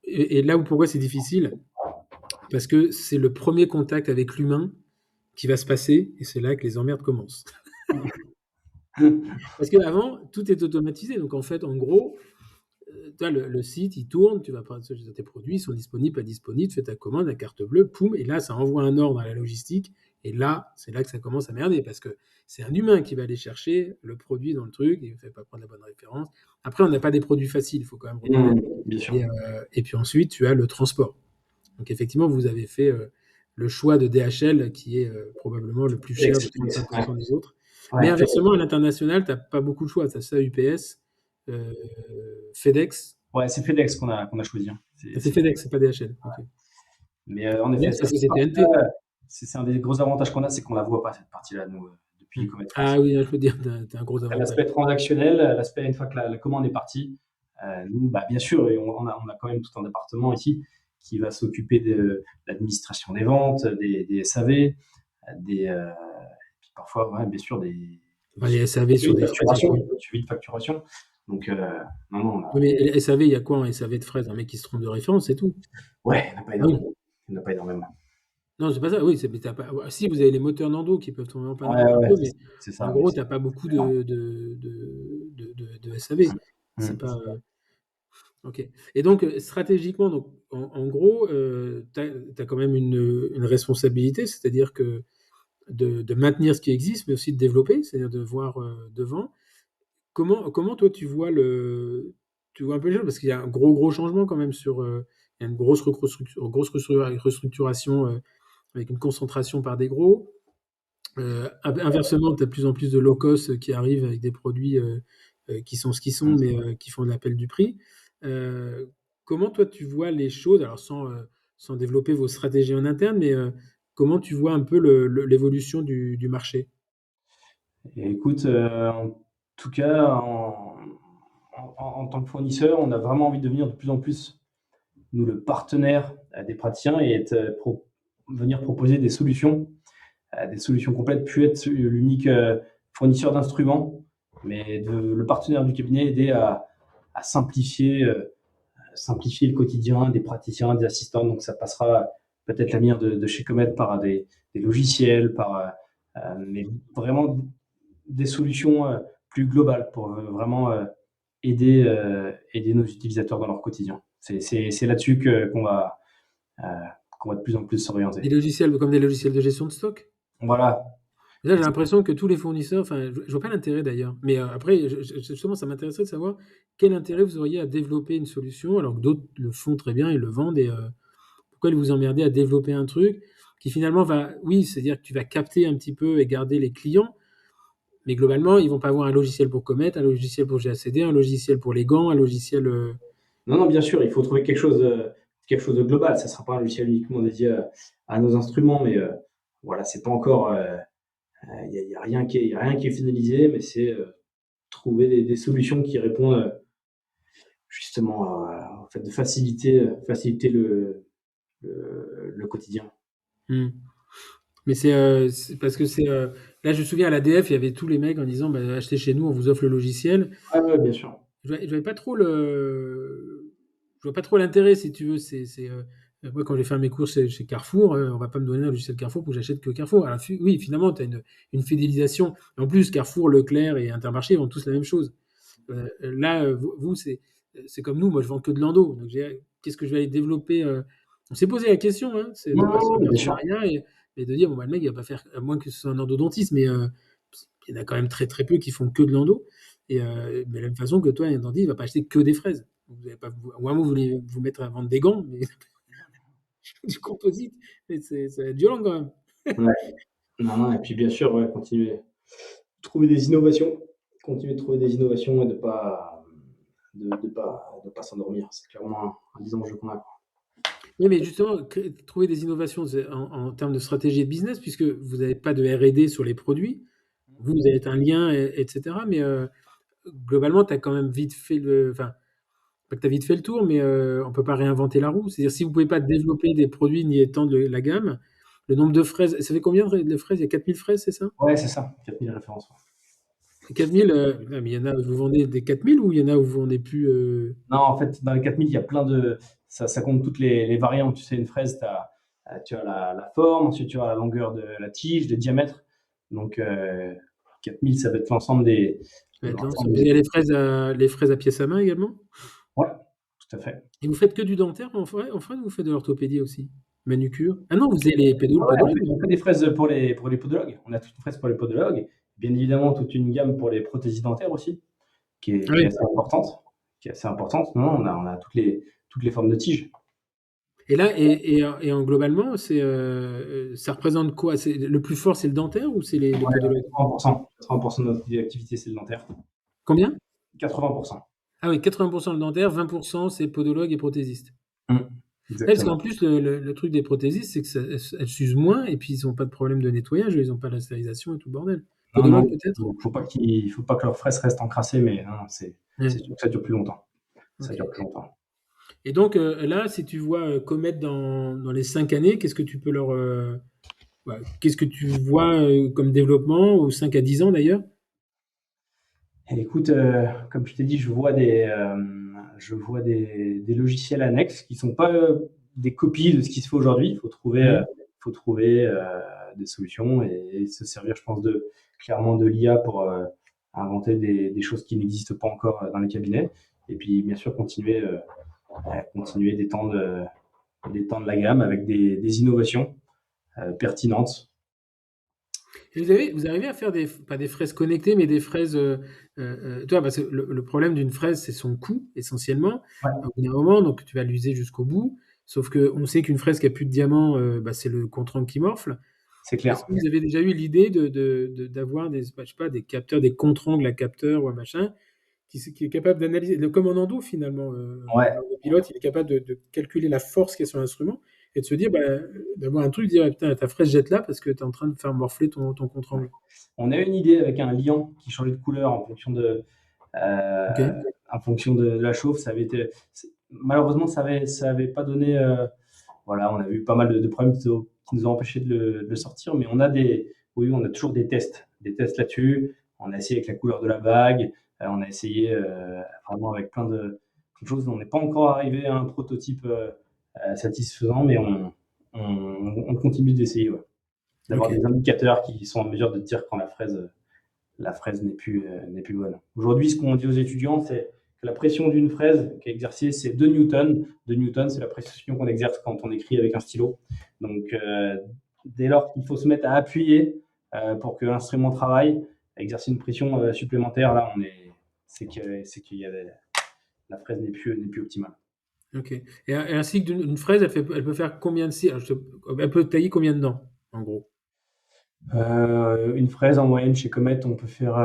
et là où pourquoi c'est difficile parce que c'est le premier contact avec l'humain qui va se passer et c'est là que les emmerdes commencent. Parce qu'avant, tout est automatisé. Donc, en fait, en gros, le site, il tourne, tu vas prendre tes produits, ils sont disponibles, pas disponibles, tu fais ta commande, la carte bleue, poum, et là, ça envoie un ordre à la logistique. Et là, c'est là que ça commence à merder parce que c'est un humain qui va aller chercher le produit dans le truc, il ne fait pas prendre la bonne référence. Après, on n'a pas des produits faciles, il faut quand même reconnaître. Bien sûr. Et puis ensuite, tu as le transport. Donc, effectivement, vous avez fait le choix de DHL qui est probablement le plus cher de 35% des autres. Ouais. Mais inversement, à l'international, tu n'as pas beaucoup de choix. Tu as ça, UPS, euh, FedEx. Ouais, c'est FedEx qu'on a choisi. Hein. C'est FedEx, c'est pas DHL. Ok. Mais en effet, FedEx, parce que c'est TNT. c'est un des gros avantages qu'on a, c'est qu'on la voit pas cette partie-là, nous, depuis Comet France. Ah oui, je veux dire, tu as un gros avantage. L'aspect transactionnel, l'aspect une fois que la commande est partie, nous, bah, bien sûr, et on a quand même tout un département ici qui va s'occuper de l'administration des ventes, des SAV, puis parfois, ouais, bien sûr, des Les SAV sur des fraises. suivi de facturation. Donc, non, Oui, mais les SAV, il y a quoi en SAV de fraises? Un mec qui se trompe de référence, c'est tout. ouais, il n'y en a pas énormément. Il n'y en a pas énormément. Non, c'est pas ça. Oui, mais si vous avez les moteurs Nando qui peuvent tomber en panne Ouais, un ouais, peu, mais c'est ça. en Oui, gros, tu n'as pas beaucoup de SAV. C'est pas. Ok. Et donc, stratégiquement, donc, en gros, tu as quand même une responsabilité, c'est-à-dire que de maintenir ce qui existe, mais aussi de développer, c'est-à-dire de voir devant. Comment toi, tu vois un peu les choses? Parce qu'il y a un gros changement quand même il y a une grosse restructuration avec une concentration par des gros. Inversement, tu as de plus en plus de low cost qui arrivent avec des produits qui sont ce qu'ils sont, mais qui font de l'appel du prix. Euh, comment toi tu vois les choses, alors sans développer vos stratégies en interne, mais comment tu vois un peu l'évolution du marché? Et écoute, en tout cas, en tant que fournisseur, on a vraiment envie de devenir de plus en plus, nous, le partenaire des praticiens et venir proposer des solutions complètes, puis être l'unique fournisseur d'instruments, mais le partenaire du cabinet, aider à simplifier le quotidien des praticiens, des assistants. Donc ça passera peut-être l'avenir de chez Comet par des logiciels, mais vraiment des solutions plus globales pour vraiment aider nos utilisateurs dans leur quotidien. C'est là-dessus euh, qu'on va de plus en plus s'orienter. Des logiciels comme des logiciels de gestion de stock? Voilà. Là, j'ai l'impression que tous les fournisseurs, enfin, je vois pas l'intérêt d'ailleurs. Mais après, justement, ça m'intéresserait de savoir quel intérêt vous auriez à développer une solution, alors que d'autres le font très bien, ils le vendent, et pourquoi vous emmerdez à développer un truc qui finalement va, oui, c'est-à-dire que tu vas capter un petit peu et garder les clients, mais globalement, ils vont pas avoir un logiciel pour Comet, un logiciel pour GACD, un logiciel pour les gants, un logiciel. Non, non, bien sûr, il faut trouver quelque chose de global. Ça ne sera pas un logiciel uniquement dédié à nos instruments, mais voilà, c'est pas encore. Il y a rien y a rien qui est finalisé, mais c'est trouver des solutions qui répondent justement au fait de faciliter le quotidien. Hmm. Mais c'est parce que là, je me souviens à l'ADF, il y avait tous les mecs en disant bah, achetez chez nous, on vous offre le logiciel. Ah ouais, bien sûr. Je voyais pas trop je vois pas trop l'intérêt, si tu veux. Moi, quand j'ai fait mes courses chez Carrefour, on va pas me donner un logiciel Carrefour pour que j'achète que Carrefour. Alors, oui, finalement, tu as une fidélisation. En plus, Carrefour, Leclerc et Intermarché vendent tous la même chose. Là, vous, c'est comme nous. Moi, je vends que de l'endo. Donc, qu'est-ce que je vais aller développer On s'est posé la question, hein, c'est de Non, pas se non, faire bien du sûr. Maria et de dire bon, bah, le mec, il va pas faire, à moins que ce soit un endodontiste, mais il y en a quand même très très peu qui font que de l'endo. Et mais de la même façon que toi, un dentiste, il va pas acheter que des fraises. Vous avez pas, ou à moins vous voulez vous mettre à vendre des gants, mais du composite, mais ça va être violent quand même. Ouais. Non, non, et puis bien sûr, ouais, trouver des innovations, continuer de trouver des innovations et de pas s'endormir. C'est clairement un des enjeux qu'on a. Oui, mais justement, trouver des innovations en termes de stratégie de business, puisque vous n'avez pas de R&D sur les produits, vous avez un lien, etc. Mais globalement, tu as quand même vite fait enfin, pas que tu as vite fait le tour, mais on peut pas réinventer la roue. C'est-à-dire, si vous pouvez pas développer des produits ni étendre la gamme, le nombre de fraises, ça fait combien de fraises? Il y a 4000 fraises, c'est ça? Ouais, c'est ça, 4000 références. 4000, mais il y en a où vous vendez des 4000 ou il y en a où vous vendez plus Non, en fait, dans les 4000, il y a plein de. Ça compte toutes les variantes. Tu sais, une fraise, tu as la forme, ensuite tu as la longueur de la tige, le diamètre. Donc, 4000, ça va être ouais, l'ensemble il des. y a les fraises à pièce à main également? Ouais, tout à fait. Et vous faites que du dentaire en fait, ou vous faites de l'orthopédie aussi? Manucure? Ah non, vous faisiez les Ouais, ouais, podologues? on fait des fraises pour les podologues. On a toute une fraise pour les podologues. Bien évidemment, toute une gamme pour les prothésies dentaires aussi, Ah qui est oui. assez importante. Qui est assez importante. Non, on a toutes les formes de tiges. Et là, globalement, ça représente quoi? Le plus fort, c'est le dentaire ou c'est les Ouais, podologues? 80%. 80% de notre activité, c'est le dentaire. Combien? 80%. Ah oui, 80% le dentaire, 20% c'est podologue et prothésiste. Ouais, parce qu'en Exactement. plus, le truc des prothésistes, c'est que elles s'usent moins et puis ils n'ont pas de problème de nettoyage, ils n'ont pas la stérilisation et tout le bordel. Non, non, Podologue peut-être? faut pas que leurs fraises restent encrassées, mais non, c'est Ouais, sûr que ça dure plus longtemps. Ça dure ok. plus longtemps. Et donc là, si tu vois Comet dans les 5 années, qu'est-ce que tu peux qu'est-ce que tu vois comme développement, ou 5 à 10 ans d'ailleurs? Et écoute, comme je t'ai dit, je vois des logiciels annexes qui sont pas des copies de ce qui se fait aujourd'hui. Hmm. Faut trouver des solutions et se servir, je pense, clairement de l'IA pour inventer des choses qui n'existent pas encore dans les cabinets. Et puis, bien sûr, continuer d'étendre la gamme avec des innovations pertinentes. Et vous arrivez à faire pas des fraises connectées, mais des fraises. Tu vois, parce que le problème d'une fraise, c'est son coût, essentiellement. Ouais, Au bout d'un moment, donc tu vas l'user jusqu'au bout. Sauf qu'on sait qu'une fraise qui a plus de diamant, bah, c'est le contron qui morfle. c'est Est-ce clair. que vous avez déjà eu l'idée d'avoir des, bah, je sais pas, des capteurs, des contre-ongles à capteurs ou un machin, qui est capable d'analyser, comme en endo finalement, Ouais, le pilote, il est capable de calculer la force qu'il y a sur l'instrument et de se dire, bah, d'avoir un truc, de dire, ah, putain, ta fraise jette là parce que tu es en train de faire morfler ton ouais. contre-angle. On a une idée avec un liant qui changeait de couleur Ok. en fonction de la chauffe. Malheureusement, ça avait pas donné. Voilà, on a eu pas mal de problèmes qui nous ont empêché de le sortir, mais oui, on a toujours des tests là-dessus. On a essayé avec la couleur de la bague, on a essayé vraiment avec plein de choses. On n'est pas encore arrivé à un prototype satisfaisant, mais on continue d'essayer, ouais. D'avoir Ok. des indicateurs qui sont en mesure de dire quand la fraise n'est plus bonne. Aujourd'hui, ce qu'on dit aux étudiants, c'est que la pression d'une fraise qui est exercée, c'est 2 newtons. 2 newtons, c'est la pression qu'on exerce quand on écrit avec un stylo. Donc, dès lors qu'il faut se mettre à appuyer pour que l'instrument travaille, exercer une pression supplémentaire, là, c'est qu'il y a la fraise n'est plus optimale. Ok. Et ainsi que une fraise, elle peut faire combien de cils? Elle peut tailler combien de dents, en gros? Une fraise, en moyenne, chez Comet, on peut faire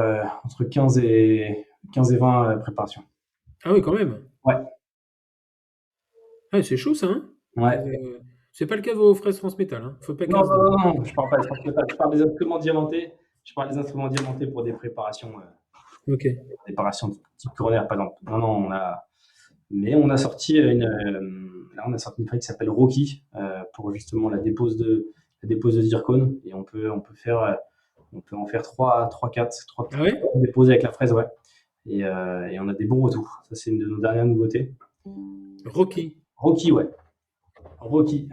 entre 15 et 20 préparations. Ah oui, quand même. Ouais, Ah, c'est chaud ça, hein? ouais. C'est pas le cas de vos fraises transmétal, hein? Faut pas Non, 15 dents. non, non, non, je parle pas, je parle des instruments diamantés. Je parle des instruments diamantés pour des Ok. préparations type coronaire, par exemple. Non, non, mais on a sorti là, on a sorti une fraise qui s'appelle Rocky pour justement la dépose de zircone et on peut en faire 3 Ah ouais? déposer avec la fraise, ouais. Et on a des bons retours. Ça, c'est une de nos dernières nouveautés. Rocky. Rocky, ouais. Rocky.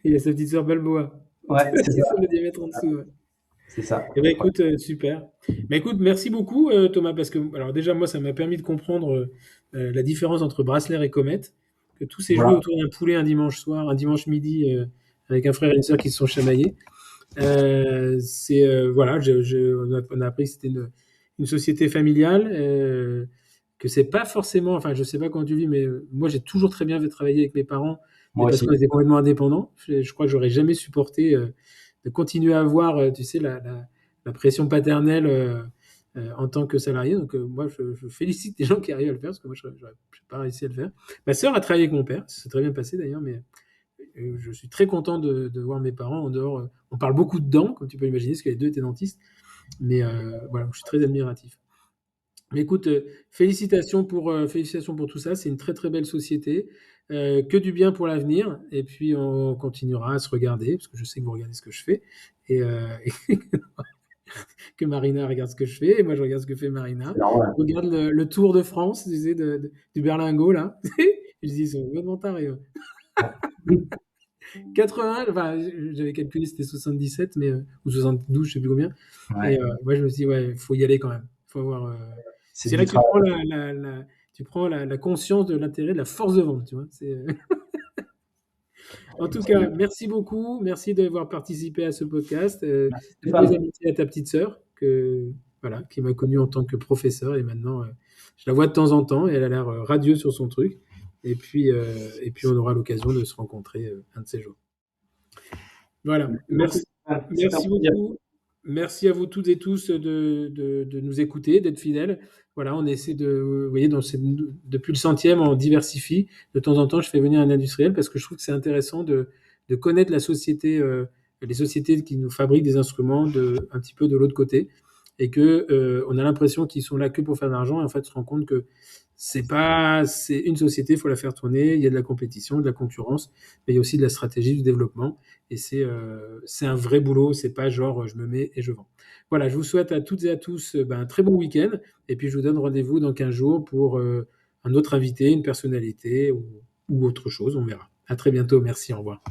Il a sa petite sœur Balboa. Ouais, c'est Qui ça. sont le diamètre en dessous. Ouais. C'est ça. Eh ben écoute, super. Mais écoute, merci beaucoup Thomas, parce que alors déjà moi ça m'a permis de comprendre la différence entre Bracelet et Comet, que tout s'est joué Voilà. autour d'un poulet un dimanche soir, un dimanche midi, avec un frère et une sœur qui se sont chamaillés. Voilà, on a appris que c'était une société familiale, que c'est pas forcément, enfin je sais pas comment tu vis, mais moi j'ai toujours très bien fait travailler avec mes parents, mais Moi parce aussi. qu'on était complètement indépendants. Je crois que j'aurais jamais supporté de continuer à avoir, tu sais, la pression paternelle en tant que salarié. Donc moi je félicite les gens qui arrivent à le faire, parce que moi je n'ai pas réussi à le faire. Ma sœur a travaillé avec mon père, ça s'est très bien passé d'ailleurs, mais je suis très content de voir mes parents en dehors. On parle beaucoup de dents, comme tu peux imaginer, parce que les deux étaient dentistes. Mais voilà, je suis très admiratif. Mais écoute, félicitations pour tout ça. C'est une très très belle société. Que du bien pour l'avenir. Et puis on continuera à se regarder, parce que je sais que vous regardez ce que je fais. Et que Marina regarde ce que je fais. Et moi je regarde ce que fait Marina. C'est normal. Je regarde le Tour de France, tu sais, du Berlingot, là. Je dis, ils sont complètement tarés. 80, enfin, j'avais calculé, c'était 77, ou 72, je sais plus combien. Et Ouais. moi, je me suis dit, ouais, faut y aller quand même. Faut avoir, C'est c'est du là que tu travail. prends tu prends la conscience de l'intérêt, de la force de vente, tu vois. En tout cas, merci beaucoup. Merci d'avoir participé à ce podcast. Merci Toutes mes Stéphane. amitiés à ta petite sœur, voilà, qui m'a connu en tant que professeur. Et maintenant, je la vois de temps en temps et elle a l'air radieuse sur son truc. Et puis, on aura l'occasion de se rencontrer un de ces jours. Voilà. Merci beaucoup Merci, Stéphane. C'était un merci plaisir. beaucoup. Merci à vous toutes et tous de nous écouter, d'être fidèles. Voilà, on essaie vous voyez, depuis le centième, on diversifie. De temps en temps, je fais venir un industriel parce que je trouve que c'est intéressant de connaître la société, les sociétés qui nous fabriquent des instruments un petit peu de l'autre côté. Et que on a l'impression qu'ils sont là que pour faire de l'argent. Et en fait, on se rend compte que c'est une société, il faut la faire tourner. Il y a de la compétition, de la concurrence, mais il y a aussi de la stratégie, du développement. Et c'est un vrai boulot, c'est pas genre je me mets et je vends. Voilà, je vous souhaite à toutes et à tous un très bon week-end. Et puis je vous donne rendez-vous dans 15 jours pour un autre invité, une personnalité ou autre chose, on verra. À très bientôt, merci, au revoir.